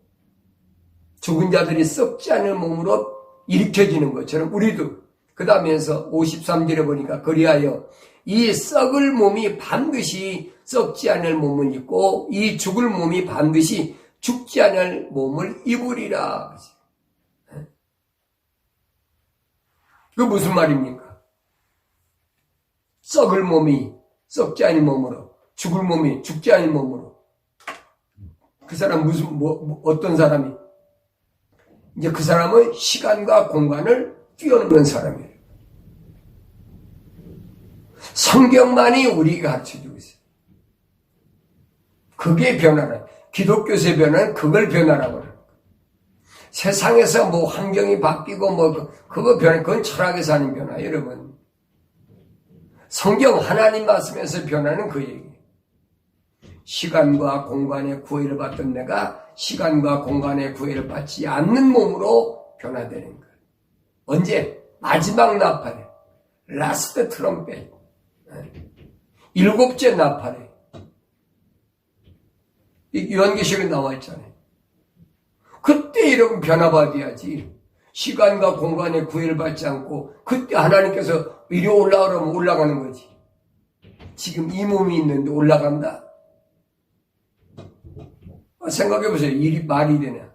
Speaker 1: 죽은 자들이 썩지 않은 몸으로 일으켜지는 것처럼 우리도 그 다음에서 53절에 보니까 그리하여 이 썩을 몸이 반드시 썩지 않을 몸을 입고 이 죽을 몸이 반드시 죽지 않을 몸을 입으리라. 그 무슨 말입니까? 썩을 몸이 썩지 않은 몸으로, 죽을 몸이 죽지 않은 몸으로. 그 사람 어떤 사람이? 이제 그 사람은 시간과 공간을 뛰어넘는 사람이에요. 성경만이 우리에게 가르쳐주고 있어요. 그게 변화라. 기독교의 변화는 그걸 변화라고 해요. 세상에서 뭐 환경이 바뀌고 그거 변화, 그건 철학에서 하는 변화, 여러분. 성경 하나님 말씀에서 변하는 그 얘기. 시간과 공간의 구애를 받던 내가 시간과 공간의 구애를 받지 않는 몸으로 변화되는 거예요. 언제? 마지막 나팔에. 라스트 트럼펫. 7째 나팔에. 요한계시록에 나와 있잖아요. 그때 이런 변화받아야지. 시간과 공간의 구애를 받지 않고 그때 하나님께서 이리 올라가라면 올라가는 거지. 지금 이 몸이 있는데 올라간다? 생각해보세요. 일이 말이 되냐.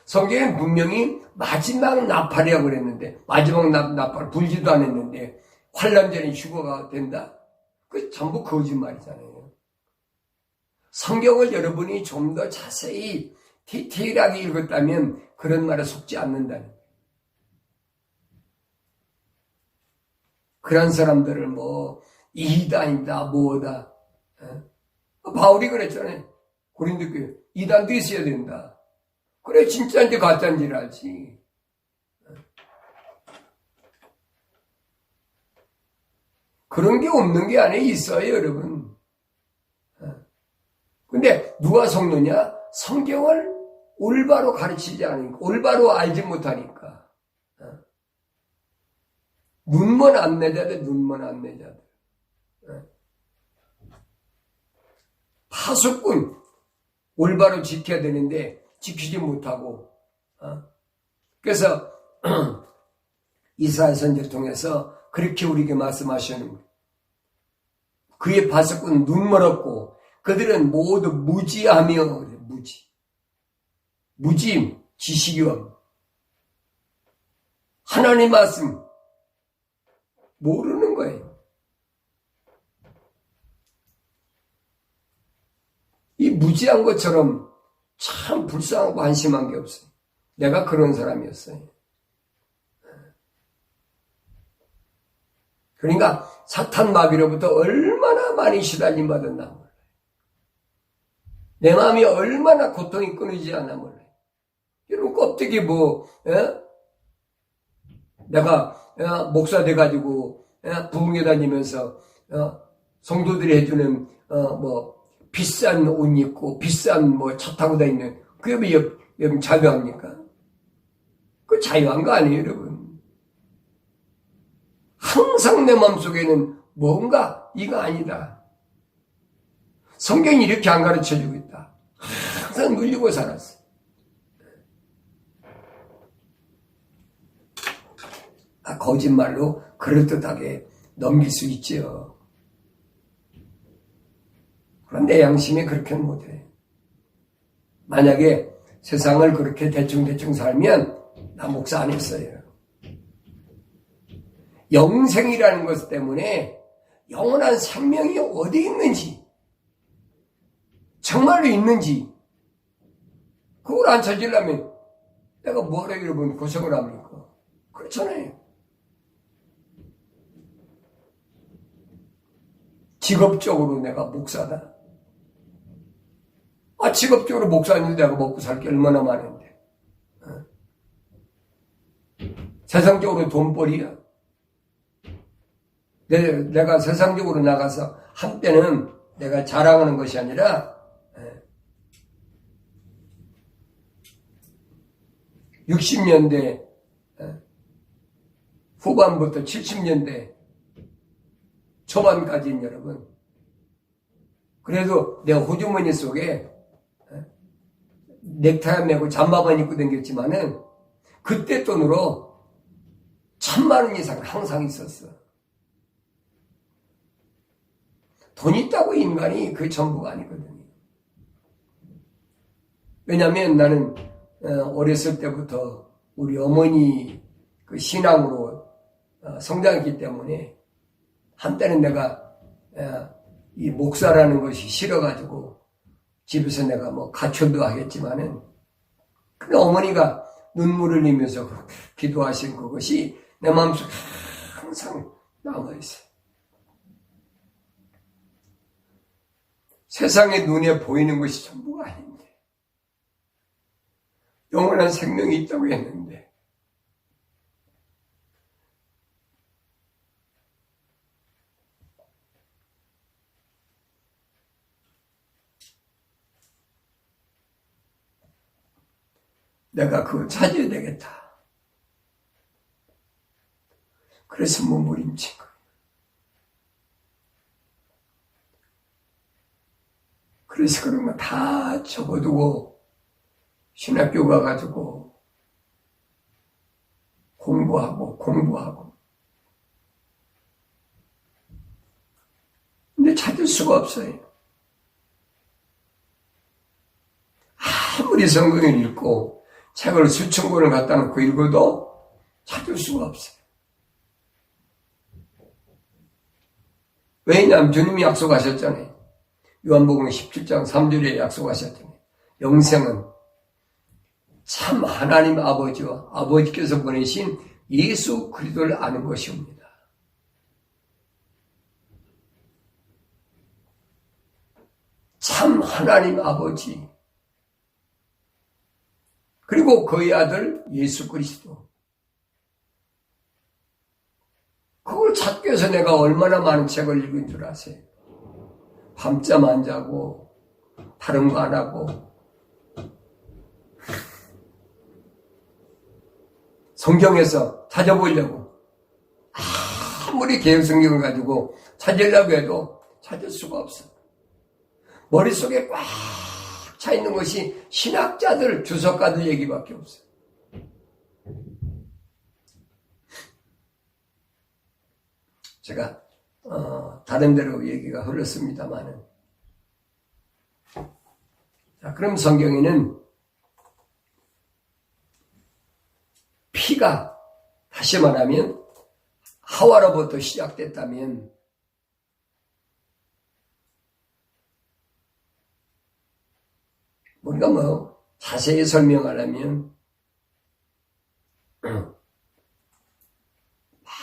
Speaker 1: 성경엔 분명히 마지막 나팔이라고 그랬는데 마지막 나팔 불지도 않았는데 환난 전에 휴거가 된다? 그 전부 거짓말이잖아요. 성경을 여러분이 좀 더 자세히 디테일하게 읽었다면 그런 말에 속지 않는다는 거예요. 그런 사람들을 이단이다 뭐다 바울이 그랬잖아요. 고린도 교회 이단도 있어야 된다. 그래 진짜인지 가짜인지를 알지. 그런 게 없는 게 안에 있어요, 여러분. 근데 누가 속느냐? 성경을 올바로 가르치지 않으니까, 올바로 알지 못하니까. 눈먼 안내자들, 눈먼 안내자들. 파수꾼, 올바로 지켜야 되는데 지키지 못하고. 그래서 이사야 선지를 통해서 그렇게 우리에게 말씀하시는 거예요. 그의 파수꾼은 눈멀었고 그들은 모두 무지하며, 무지임, 지식이요. 하나님 말씀 모르는 거예요. 이 무지한 것처럼 참 불쌍하고 한심한 게 없어요. 내가 그런 사람이었어요. 그러니까 사탄 마귀로부터 얼마나 많이 시달림 받았나 몰라요. 내 마음이 얼마나 고통이 끊이지 않나 몰라요. 여러분 껍데기 내가 목사 돼가지고 부흥회 다니면서 성도들이 해주는 비싼 옷 입고 비싼 차 타고 다니는 그게 여러분 자유합니까? 그 자유한 거 아니에요, 여러분. 항상 내 마음속에는 뭔가 이거 아니다. 성경이 이렇게 안 가르쳐주고 있다. 항상 누리고 살았어. 거짓말로 그럴듯하게 넘길 수 있죠. 그런데 양심이 그렇게는 못해. 만약에 세상을 그렇게 대충 살면 나 목사 안 했어요. 영생이라는 것 때문에 영원한 생명이 어디 있는지, 정말로 있는지, 그걸 안 찾으려면 내가 뭐하러 여러분 고생을 합니까? 그렇잖아요. 직업적으로 내가 목사다. 직업적으로 목사인데 내가 먹고 살 게 얼마나 많은데. 세상적으로 돈벌이야. 내가 세상적으로 나가서 한때는 내가 자랑하는 것이 아니라 60년대 후반부터 70년대 초반까지는 여러분, 그래도 내가 호주머니 속에 넥타이 메고 잠바만 입고 다녔지만은 그때 돈으로 1,000만 원 이상 항상 있었어. 돈 있다고 인간이 그 전부가 아니거든요. 왜냐하면 나는 어렸을 때부터 우리 어머니 그 신앙으로 성장했기 때문에 한때는 내가 이 목사라는 것이 싫어가지고 집에서 내가 가출도 하겠지만은, 근데 어머니가 눈물을 흘리면서 기도하신 그것이 내 마음속에 항상 남아있어요. 세상의 눈에 보이는 것이 전부가 아닌데, 영원한 생명이 있다고 했는데, 내가 그거 찾아야 되겠다. 그래서 몸부림친 거예요. 그래서 그런 거 다 접어두고 신학교 가가지고 공부하고. 근데 찾을 수가 없어요. 아무리 성경을 읽고 책을 수천 권을 갖다 놓고 읽어도 찾을 수가 없어요. 왜냐하면 주님이 약속하셨잖아요. 요한복음 17장 3절에 약속하셨잖아요. 영생은 참 하나님 아버지와 아버지께서 보내신 예수 그리스도를 아는 것이옵니다. 참 하나님 아버지, 그리고 그의 아들 예수 그리스도, 그걸 찾기 위해서 내가 얼마나 많은 책을 읽은 줄 아세요? 밤잠 안 자고 다른 거 안 하고 성경에서 찾아보려고 아무리 개혁성경을 가지고 찾으려고 해도 찾을 수가 없어. 머릿속에 꽉 차 있는 것이 신학자들, 주석가들 얘기밖에 없어. 제가 다른 데로 얘기가 흘렀습니다만은, 자, 그럼 성경에는 피가 다시 말하면 하와로부터 시작됐다면 우리가 뭐 자세히 설명하려면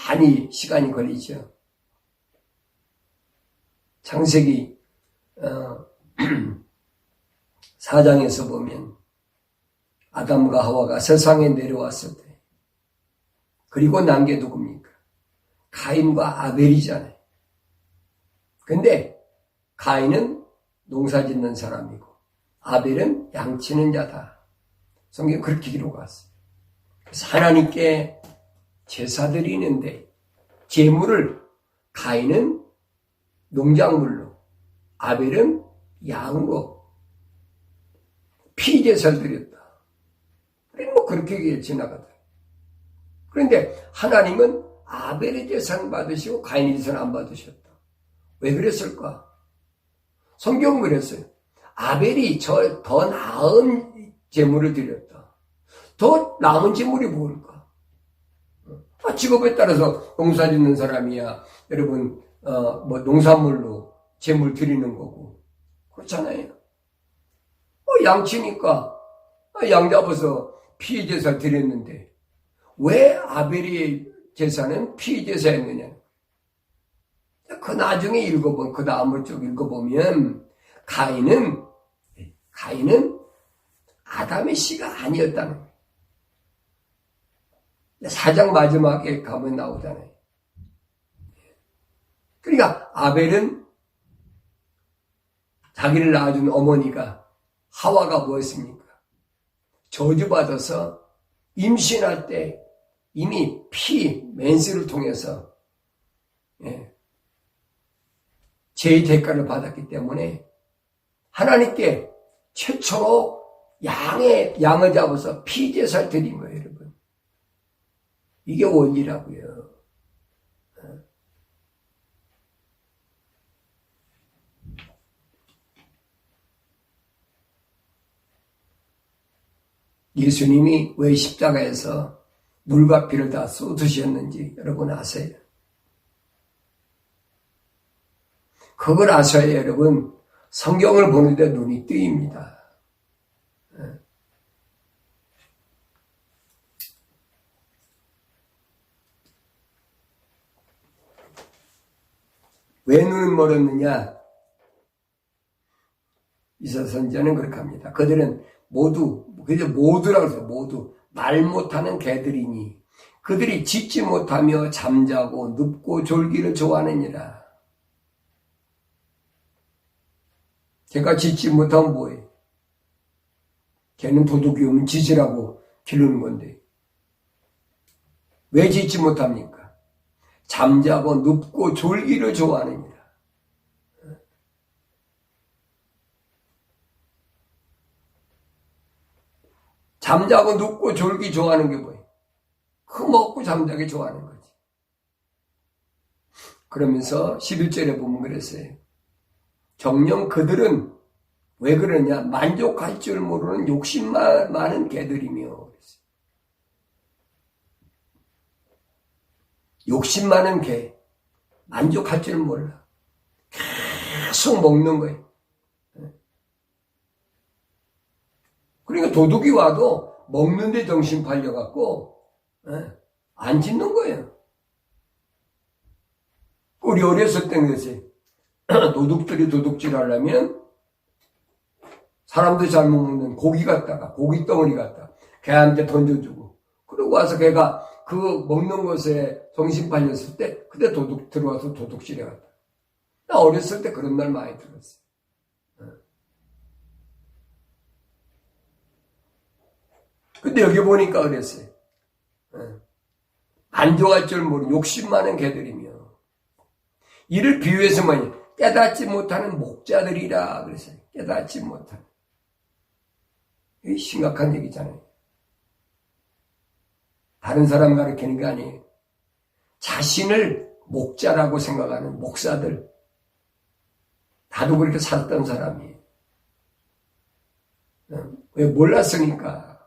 Speaker 1: 많이 시간이 걸리죠. 창세기 4장에서 보면 아담과 하와가 세상에 내려왔을 때, 그리고 난 게 누굽니까? 가인과 아벨이잖아요. 근데 가인은 농사 짓는 사람이고 아벨은 양치는 자다. 성경에 그렇게 기록했어요. 그래서 하나님께 제사 드리는데 제물을 가인은 농작물로, 아벨은 양으로 피제사를 드렸다. 뭐 그렇게 지나가다. 그런데 하나님은 아벨의 제사는 받으시고 가인의 제사는 안 받으셨다. 왜 그랬을까? 성경은 그랬어요. 아벨이 더 나은 제물을 드렸다. 더 남은 제물이 뭘까? 직업에 따라서 농사 짓는 사람이야, 여러분, 뭐 농산물로 제물 드리는 거고. 그렇잖아요. 양치니까 양 잡아서 피 제사 드렸는데, 왜 아벨의 제사는 피 제사였느냐? 그 나중에 읽어보면, 그 다음을 쭉 읽어보면, 가인은 아담의 씨가 아니었다는 거예요. 4장 마지막에 가면 나오잖아요. 그러니까 아벨은 자기를 낳아준 어머니가 하와가 뭐였습니까? 저주받아서 임신할 때 이미 맨스를 통해서 죄의 대가를 받았기 때문에 하나님께 최초로 양을 잡아서 피제사를 드린 거예요, 여러분. 이게 원리라고요. 예수님이 왜 십자가에서 물과 피를 다 쏟으셨는지 여러분 아세요? 그걸 아셔야 여러분 성경을 보는데 눈이 뜨입니다. 왜 눈을 멀었느냐? 이사 선지자는 그렇게 합니다. 그들은 모두라고 해서 모두 말 못하는 개들이니 그들이 짖지 못하며 잠자고 눕고 졸기를 좋아하느니라. 개가 짖지 못하면 뭐예요? 개는 도둑이 오면 짖으라고 기르는 건데 왜 짖지 못합니까? 잠자고 눕고 졸기를 좋아하느니라. 잠자고 눕고 졸기 좋아하는 게 뭐예요? 그 먹고 잠자기 좋아하는 거지. 그러면서 11절에 보면 그랬어요. 정녕 그들은 왜 그러냐? 만족할 줄 모르는 욕심 많은 개들이며 그랬어요. 욕심 많은 개, 만족할 줄 몰라. 계속 먹는 거예요. 그러니까 도둑이 와도 먹는데 정신 팔려갖고 안 짖는 거예요. 우리 어렸을 때 그랬어요. 도둑들이 도둑질 하려면 사람도 잘 못 먹는 고기 갖다가, 고기 덩어리 갖다 개한테 던져주고, 그러고 와서 걔가 그 먹는 것에 정신 팔렸을 때, 그때 들어와서 도둑질해 갔다. 나 어렸을 때 그런 말 많이 들었어. 근데 여기 보니까 그랬어요. 안 좋아할 줄 모르는 욕심 많은 개들이며, 이를 비유해서 뭐냐, 깨닫지 못하는 목자들이라 그랬어요. 깨닫지 못하는. 이게 심각한 얘기잖아요. 다른 사람 가르치는 게 아니에요. 자신을 목자라고 생각하는 목사들. 나도 그렇게 살았던 사람이에요. 왜 몰랐으니까.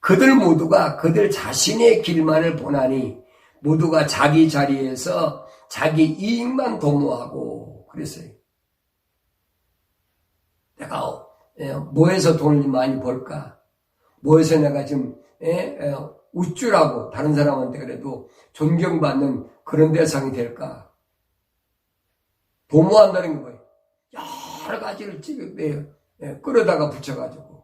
Speaker 1: 그들 모두가 그들 자신의 길만을 보나니 모두가 자기 자리에서 자기 이익만 도모하고 그랬어요. 내가 뭐해서 돈을 많이 벌까? 뭐해서 내가 좀 우쭐하고 다른 사람한테 그래도 존경받는 그런 대상이 될까? 도모한다는 게 뭐예요? 여러 가지를 끌어다가 붙여가지고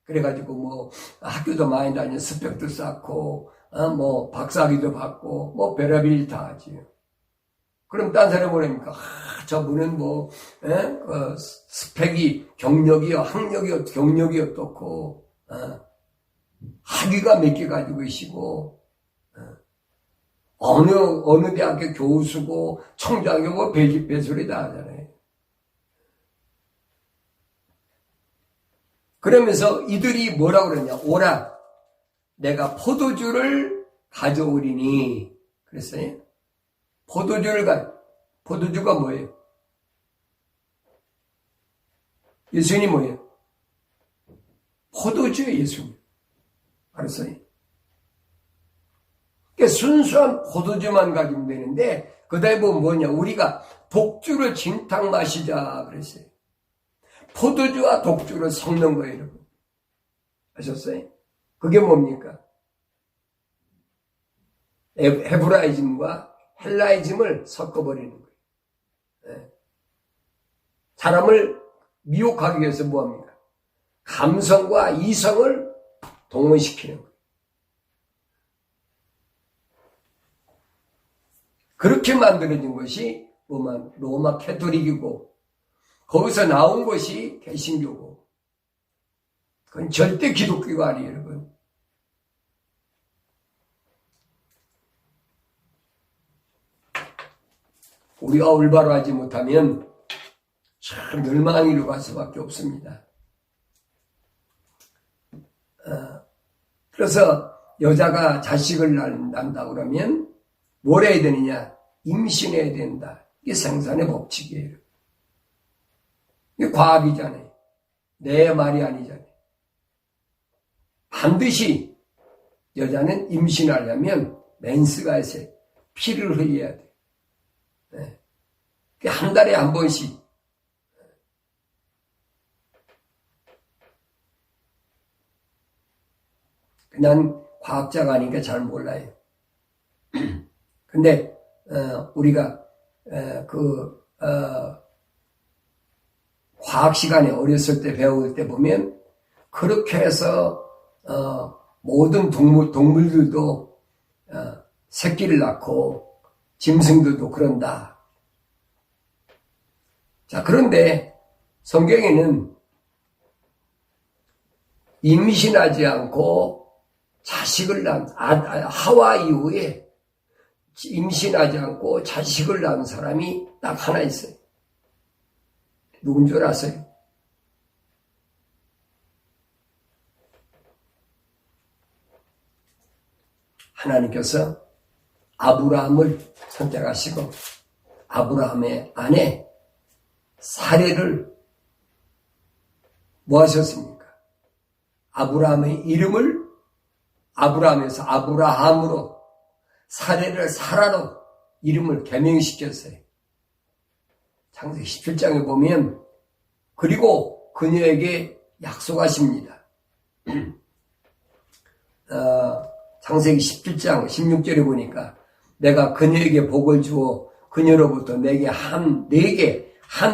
Speaker 1: 그래가지고 뭐 학교도 많이 다니고 스펙도 쌓고 뭐 박사학위도 받고 뭐 별의별 다 하지요. 그럼 딴 사람이 뭐랍니까? 저분은 뭐 스펙이 경력이요 학력이요 경력이 어떻고 학위가 몇 개 가지고 계시고 어느 대학교 교수고 총장이고 뭐 배소리 다 하잖아요. 그러면서 이들이 뭐라고 그러냐? 오라, 내가 포도주를 가져오리니. 그랬어요. 포도주가 뭐예요? 예수님이 뭐예요? 포도주예요, 예수님. 알았어요? 그러니까 순수한 포도주만 가지면 되는데, 그 다음에 보면 뭐냐? 우리가 독주를 진탕 마시자. 그랬어요. 포도주와 독주를 섞는 거예요, 여러분. 아셨어요? 그게 뭡니까? 헤브라이즘과 헬라이즘을 섞어버리는 거예요. 사람을 미혹하기 위해서 뭐합니까? 감성과 이성을 동원시키는 거예요. 그렇게 만들어진 것이 로마 캐토릭이고 거기서 나온 것이 개신교고 그건 절대 기독교가 아니에요, 여러분. 우리가 올바로 하지 못하면 참 멸망이로 갈 수밖에 없습니다. 그래서 여자가 자식을 낳는다 그러면 뭘 해야 되느냐? 임신해야 된다. 이게 생산의 법칙이에요. 이게 과학이잖아요. 내 말이 아니잖아요. 반드시 여자는 임신하려면 멘스가 해서 피를 흘려야 돼요. 네. 한 달에 한 번씩. 난 과학자가 아니니까 잘 몰라요. 근데 우리가 과학 시간에 어렸을 때 배울 때 보면 그렇게 해서 모든 동물들도 새끼를 낳고 짐승들도 그런다. 자, 그런데 성경에는 임신하지 않고 자식을 낳은 하와 이후에 임신하지 않고 자식을 낳은 사람이 딱 하나 있어요. 누군 줄 아세요? 하나님께서 아브라함을 선택하시고 아브라함의 아내 사레를 뭐 하셨습니까? 아브라함의 이름을 아브라함에서 아브라함으로 사레를 사라로 이름을 개명시켰어요. 창세기 17장에 보면 그리고 그녀에게 약속하십니다. 창세기 17장 16절에 보니까 내가 그녀에게 복을 주어 그녀로부터 내게 한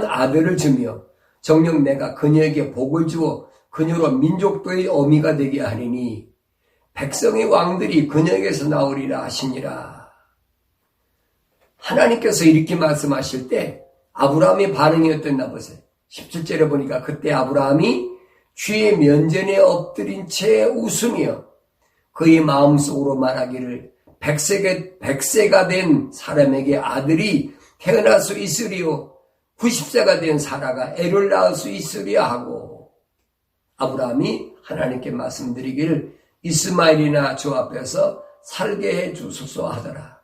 Speaker 1: 아들을 주며 정녕 내가 그녀에게 복을 주어 그녀로 민족도의 어미가 되게 하리니 백성의 왕들이 그녀에게서 나오리라 하시니라. 하나님께서 이렇게 말씀하실 때 아브라함의 반응이 어땠나 보세요. 17절에 보니까 그때 아브라함이 주의 면전에 엎드린 채 웃으며 그의 마음속으로 말하기를 백세가 된 사람에게 아들이 태어날 수 있으리요 90세가 된 사라가 애를 낳을 수 있으리야 하고 아브라함이 하나님께 말씀드리기를 이스마엘이나 주 앞에서 살게 해 주소서 하더라.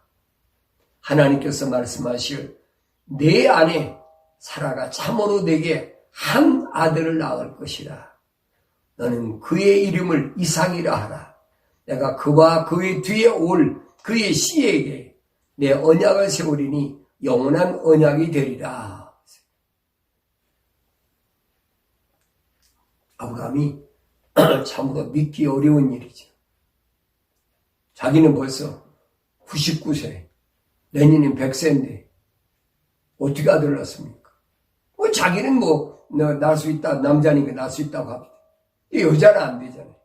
Speaker 1: 하나님께서 말씀하실 내 아내 사라가 참으로 내게 한 아들을 낳을 것이라. 너는 그의 이름을 이삭이라 하라. 내가 그와 그의 뒤에 올 그의 씨에게 내 언약을 세우리니 영원한 언약이 되리라. 아브라함이 참으로 믿기 어려운 일이죠. 자기는 벌써 99세, 내년은 100세인데 어떻게 아들을 낳습니까? 자기는 낳을 수 있다, 남자니까 낳을 수 있다고 합니다. 여자는 안 되잖아요.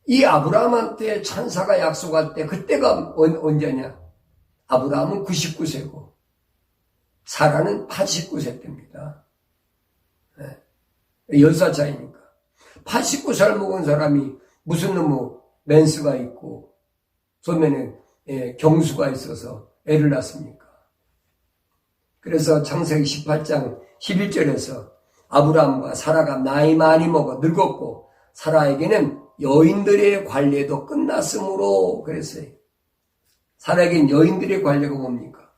Speaker 1: 이 아브라함한테 천사가 약속할 때 그때가 언제냐? 아브라함은 99세고 사라는 89세 때입니다. 10살 차이니까. 89살 먹은 사람이 무슨 맨스가 있고 소면에 경수가 있어서 애를 낳습니까? 그래서 창세기 18장 11절에서 아브라함과 사라가 나이 많이 먹어 늙었고 사라에게는 여인들의 관례도 끝났으므로 그랬어요. 사라에게는 여인들의 관례가 뭡니까?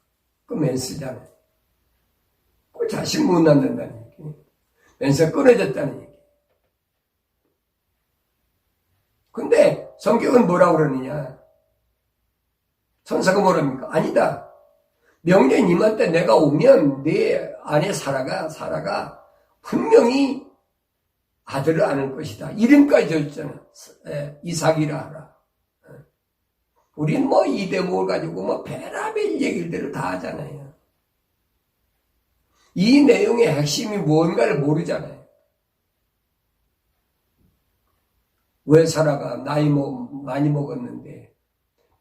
Speaker 1: 그 맨스잖아요. 그 자식 못 낳는다는 얘기. 맨스가 끊어졌다는 얘기. 근데 성경은 뭐라고 그러느냐? 천사가 뭐랍니까? 아니다. 명령 님한테 내가 오면 내 아내 사라가 분명히 아들을 안을 것이다. 이름까지 줬잖아. 이삭이라 하라. 우린 이 대목을 가지고 베라벨 얘기들을 다 하잖아요. 이 내용의 핵심이 뭔가를 모르잖아요. 왜 사라가 나이 많이 먹었는데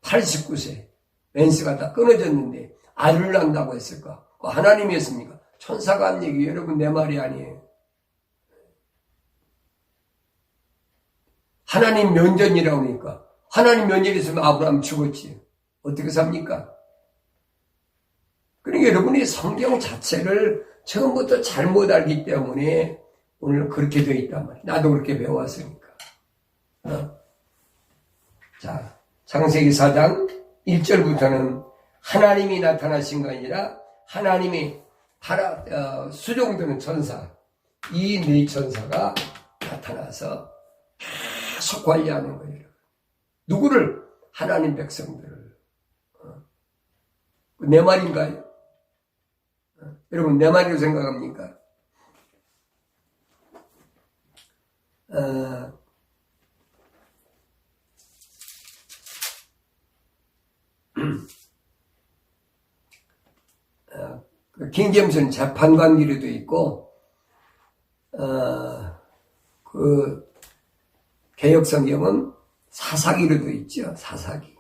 Speaker 1: 89세 맨스가 다 끊어졌는데 아들을 낳는다고 했을까? 하나님이 했습니까? 천사가 한 얘기, 여러분 내 말이 아니에요. 하나님 면전이라고 하니까 하나님 면전이 있으면 아브라함 죽었지. 어떻게 삽니까? 그러니까 여러분이 성경 자체를 처음부터 잘못 알기 때문에 오늘 그렇게 되어 있단 말이에요. 나도 그렇게 배워왔으니까. 자, 창세기 4장 1절부터는 하나님이 나타나신 거 아니라 하나님이 수종드는 천사, 이 네 천사가 나타나서 계속 관리하는 거예요. 누구를? 하나님 백성들을. 내 말인가요? 여러분 내 말이라고 생각합니까? 킹제임스는 재판관기로도 있고, 개역성경은 사사기로도 있죠. 사사기.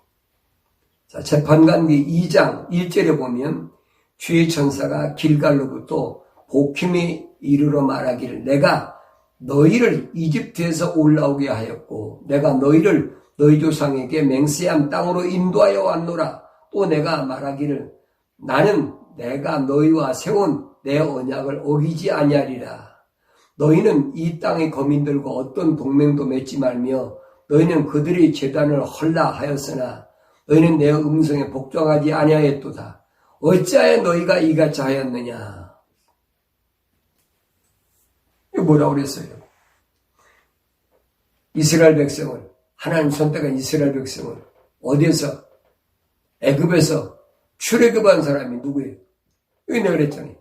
Speaker 1: 자, 재판관기 2장 1절에 보면 주의 천사가 길갈로부터 보킴에 이르러 말하기를 내가 너희를 이집트에서 올라오게 하였고 내가 너희를 너희 조상에게 맹세한 땅으로 인도하여 왔노라. 또 내가 말하기를 나는 내가 너희와 세운 내 언약을 어기지 아니하리라. 너희는 이 땅의 거민들과 어떤 동맹도 맺지 말며 너희는 그들의 제단을 헐라 하였으나 너희는 내 음성에 복종하지 아니하였도다. 어찌하여 너희가 이같이 하였느냐. 이거 뭐라고 그랬어요? 이스라엘 백성을, 하나님 선택한 이스라엘 백성을 어디에서? 애굽에서 출애굽한 사람이 누구예요? 여기 내가 그랬잖아요.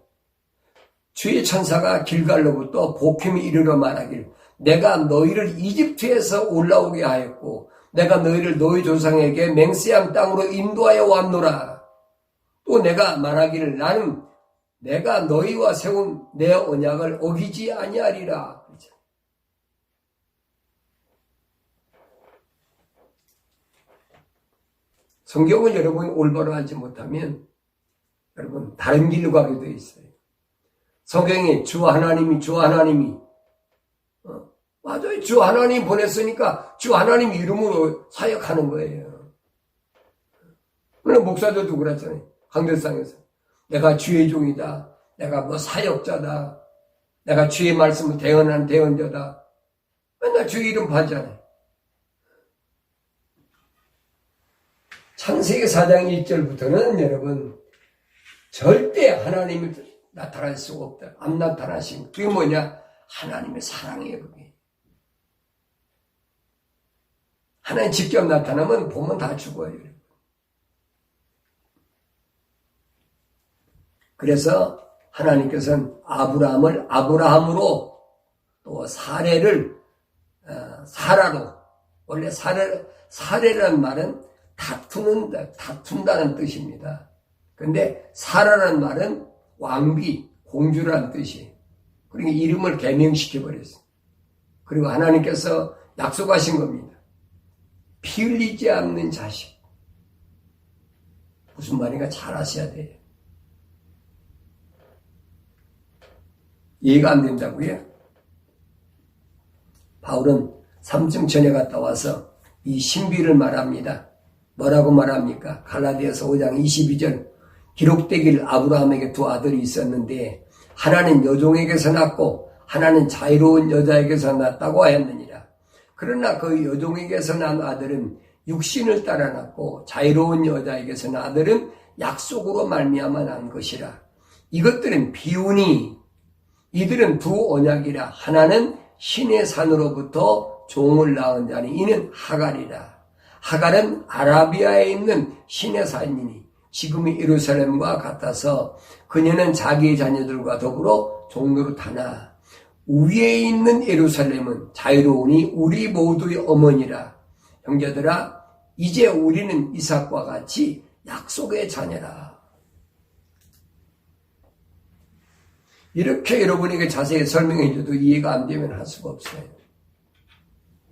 Speaker 1: 주의 천사가 길갈로부터 보킴이 이르러 말하길 내가 너희를 이집트에서 올라오게 하였고 내가 너희를 너희 조상에게 맹세한 땅으로 인도하여 왔노라. 또 내가 말하기를 나는 내가 너희와 세운 내 언약을 어기지 아니하리라. 성경을 여러분 올바로 알지 못하면 여러분 다른 길로 가게 되어 있어요. 성경에 주 하나님이 맞아요. 주 하나님 보냈으니까 주 하나님 이름으로 사역하는 거예요. 물론 목사들도 그랬잖아요. 강대상에서 내가 주의 종이다. 내가 뭐 사역자다. 내가 주의 말씀을 대언하는 대언자다. 맨날 주의 이름 받잖아요. 창세기 4장 1절부터는 여러분 절대 하나님이 나타날 수가 없다. 안 나타나신 그게 뭐냐? 하나님의 사랑이에요. 그게. 하나님 직접 나타나면 보면 다 죽어요. 그래서 하나님께서는 아브라함을 아브라함으로 또 사례를 사라로, 원래 사례라는 말은 다툰다는 뜻입니다. 근데 사라라는 말은 왕비, 공주라는 뜻이에요. 그러니까 이름을 개명시켜버렸어요. 그리고 하나님께서 약속하신 겁니다. 피 흘리지 않는 자식. 무슨 말인가 잘 아셔야 돼요. 이해가 안 된다고요? 바울은 삼층천에 갔다 와서 이 신비를 말합니다. 뭐라고 말합니까? 갈라디아서 5장 22절 기록되길 아브라함에게 두 아들이 있었는데 하나는 여종에게서 낳고 하나는 자유로운 여자에게서 낳았다고 하였느니라. 그러나 그 여종에게서 난 아들은 육신을 따라 낳고 자유로운 여자에게서 난 아들은 약속으로 말미암아 난 것이라. 이것들은 비운이 이들은 두 언약이라. 하나는 신의 산으로부터 종을 낳은 자니 이는 하갈이라. 하갈은 아라비아에 있는 신의 산이니 지금의 예루살렘과 같아서 그녀는 자기의 자녀들과 더불어 종로로 타나 위에 있는 예루살렘은 자유로우니 우리 모두의 어머니라. 형제들아 이제 우리는 이삭과 같이 약속의 자녀라. 이렇게 여러분에게 자세히 설명해 줘도 이해가 안 되면 할 수가 없어요.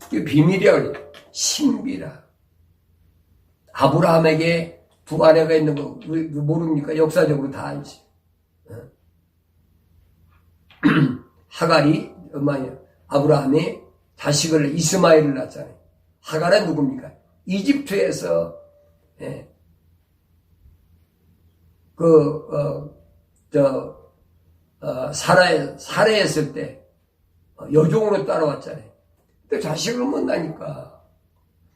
Speaker 1: 이게 비밀이야. 신비라. 아브라함에게 두 아내가 있는 거 모릅니까? 역사적으로 다 알지. 하갈이 아브라함이 자식을 이스마엘을 낳았잖아요. 하갈은 누굽니까? 이집트에서 살해했을 때 여종으로 따라왔잖아요. 근데 자식을 못 낳으니까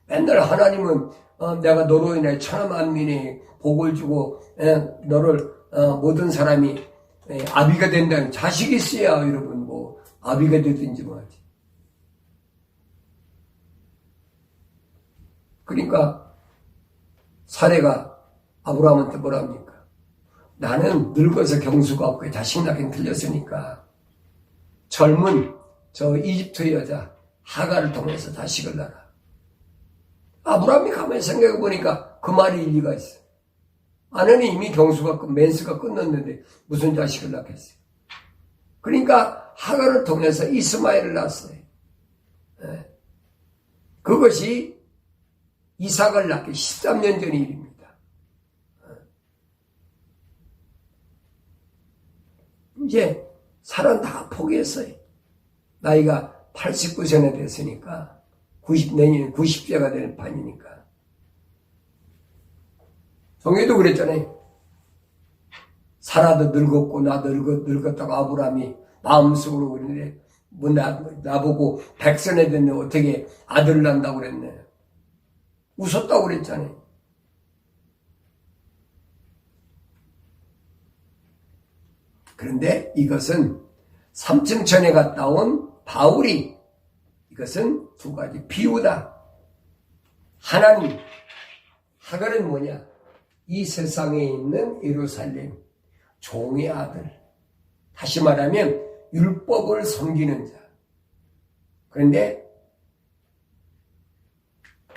Speaker 1: 맨날 하나님은 내가 너로 인해 천하 만민이 복을 주고 너를 모든 사람이 아비가 된다는 자식이 있어야 여러분 뭐 아비가 되든지 뭐하지. 그러니까 사례가 아브라함한테 뭐라 합니까? 나는 늙어서 경수가 없고 자식 낳긴 틀렸으니까 젊은 저 이집트 여자 하갈을 통해서 자식을 낳아라. 아브라함이 가만히 생각해 보니까 그 말이 일리가 있어. 아내는 이미 경수가 맨스가 끝났는데 무슨 자식을 낳겠어요. 그러니까 하갈을 통해서 이스마엘을 낳았어요. 그것이 이삭을 낳기 13년 전의 일입니다. 이제 사람 다 포기했어요. 나이가 89세나 됐으니까 내년에 90세가 되는 판이니까. 성경에도 그랬잖아요. 사라도 늙었고 나 늙었다고 아브라함이 마음속으로 그러는데 뭐 나보고 백선에 됐네 어떻게 아들을 낳는다고 그랬네. 웃었다고 그랬잖아요. 그런데 이것은 삼층천에 갔다 온 바울이 이것은 두 가지 비유다. 하나님, 하갈은 뭐냐? 이 세상에 있는 예루살렘 종의 아들. 다시 말하면 율법을 섬기는 자. 그런데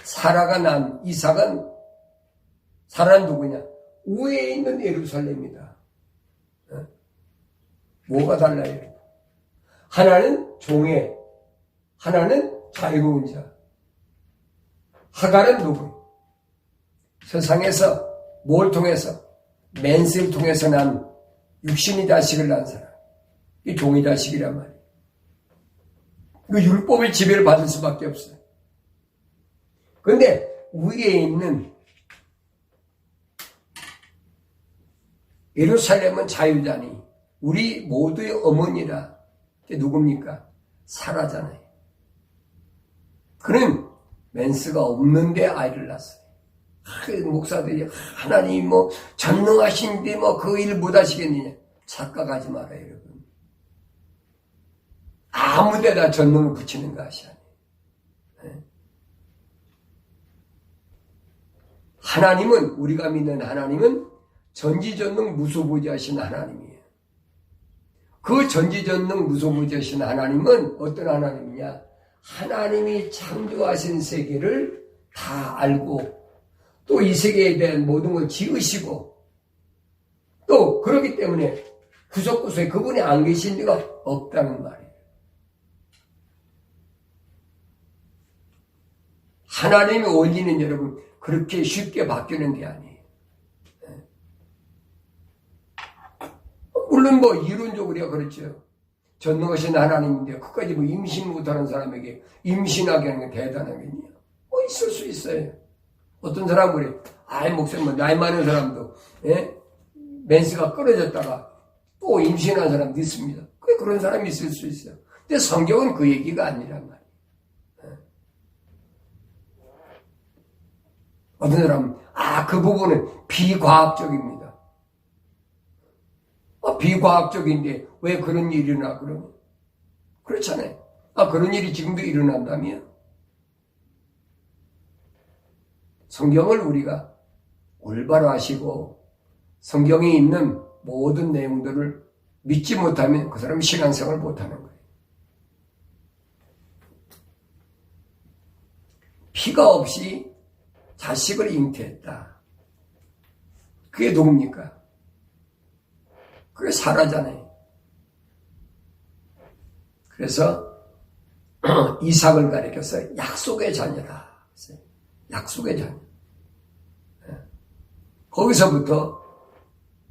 Speaker 1: 사라가 난 이삭은, 사라는 누구냐? 위에 있는 예루살렘이다. 뭐가 달라요? 하나는 종애, 하나는 자유로운 자. 하갈은 누구? 세상에서 뭘 통해서? 맨스를 통해서 난 육신의 자식을 낳은 사람. 이 종의 자식이란 말이에요. 그 율법의 지배를 받을 수밖에 없어요. 그런데 위에 있는 예루살렘은 자유자니 우리 모두의 어머니라. 그게 누굽니까? 사라잖아요. 그는 맨스가 없는데 아이를 낳았어요. 목사들이 하나님 전능하신데 그 일 못하시겠느냐. 착각하지 말아요, 여러분. 아무 데다 전능을 붙이는 것이 아니에요. 하나님은, 우리가 믿는 하나님은 전지전능 무소부지하신 하나님이에요. 그 전지전능 무소부지하신 하나님은 어떤 하나님이냐? 하나님이 창조하신 세계를 다 알고 또 이 세계에 대한 모든 걸 지으시고 또 그렇기 때문에 구석구석에 그분이 안 계신 데가 없다는 말이에요. 하나님의 원리는 여러분 그렇게 쉽게 바뀌는 게 아니에요. 물론 이론적으로야 그렇죠. 전능하신 하나님인데 끝까지 임신 못하는 사람에게 임신하게 하는 게 대단하겠냐? 있을 수 있어요. 어떤 사람은 목사님 나이 많은 사람도 맨스가 끊어졌다가 또 임신한 사람도 있습니다. 그런 사람이 있을 수 있어요. 근데 성경은 그 얘기가 아니란 말이에요. 어떤 사람은 그 부분은 비과학적입니다. 비과학적인데 왜 그런 일이 일어나 그러면? 그렇잖아요. 그런 일이 지금도 일어난다면 성경을 우리가 올바로 하시고 성경에 있는 모든 내용들을 믿지 못하면 그 사람은 신앙생활을 못하는 거예요. 피가 없이 자식을 잉태했다. 그게 누굽니까? 그게 사라잖아요. 그래서 이삭을 가리켜서 약속의 자녀다. 약속의 자녀. 거기서부터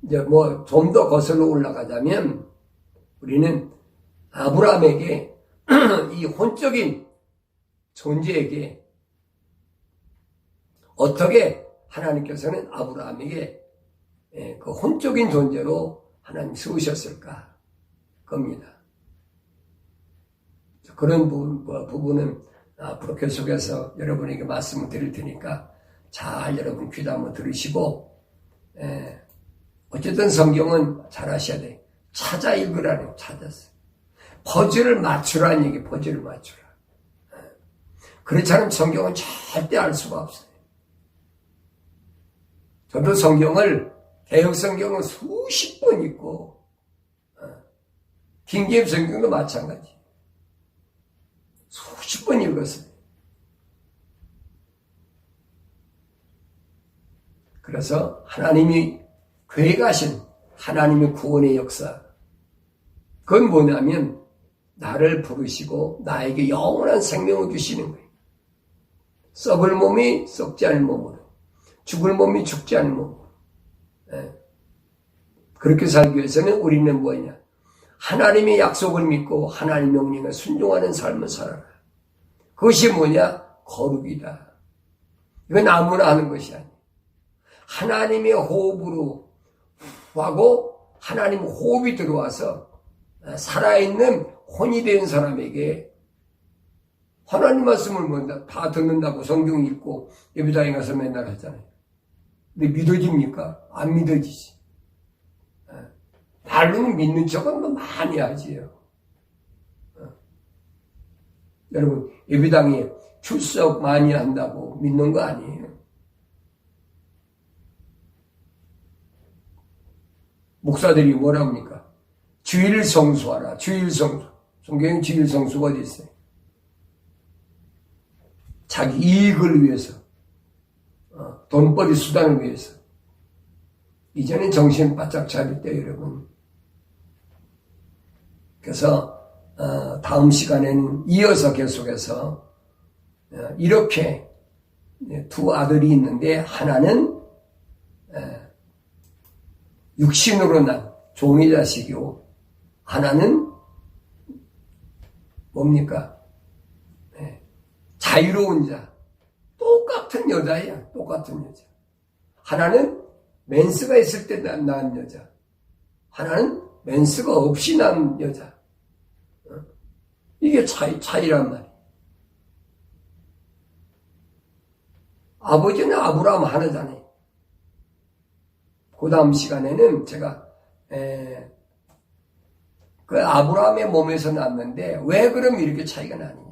Speaker 1: 이제 좀 더 거슬러 올라가자면 우리는 아브라함에게 이 혼적인 존재에게 어떻게 하나님께서는 아브라함에게 그 혼적인 존재로 하나님 세우셨을까 겁니다. 그런 부분은 앞으로 계속해서 여러분에게 말씀을 드릴 테니까 잘 여러분 귀도 한번 들으시고 어쨌든 성경은 잘 하셔야 돼요. 찾아 읽으라는 찾았어요. 퍼즐을 맞추라는 얘기, 퍼즐을 맞추라. 그렇지 않으면 성경은 절대 알 수가 없어요. 저도 성경을 개역 성경은 수십 번 읽고 킹제임스 성경도 마찬가지. 수십 번 읽었어요. 그래서 하나님이 계획하신 하나님의 구원의 역사, 그건 뭐냐면 나를 부르시고 나에게 영원한 생명을 주시는 거예요. 썩을 몸이 썩지 않을 몸으로, 죽을 몸이 죽지 않을 몸으로. 그렇게 살기 위해서는 우리는 뭐냐? 하나님의 약속을 믿고 하나님의 명령에 순종하는 삶을 살아라. 그것이 뭐냐? 거룩이다. 이건 아무나 하는 것이 아니에요. 하나님의 호흡으로 하고 하나님 호흡이 들어와서 살아있는 혼이 된 사람에게 하나님 말씀을 다 듣는다고 성경 읽고 예배당에 가서 맨날 하잖아요. 근데 믿어집니까? 안 믿어지지. 말로는 믿는 척은 많이 하지요. 여러분 예배당에 출석 많이 한다고 믿는 거 아니에요. 목사들이 뭐라 합니까? 주일 성수하라. 주일 성수. 성경에 주일 성수가 어디 있어요? 자기 이익을 위해서, 돈벌이 수단을 위해서. 이제는 정신 바짝 차릴 때 여러분. 그래서 다음 시간에는 이어서 계속해서 이렇게 두 아들이 있는데 하나는 육신으로 난 종의 자식이고 하나는 뭡니까? 자유로운 자. 똑같은 여자야. 똑같은 여자. 하나는 맨스가 있을 때 낳은 여자. 하나는 맨스가 없이 낳은 여자. 이게 차이란 말이야. 아버지는 아브라함 하나잖아요. 그 다음 시간에는 제가 그 아브라함의 몸에서 낳았는데 왜 그럼 이렇게 차이가 나냐.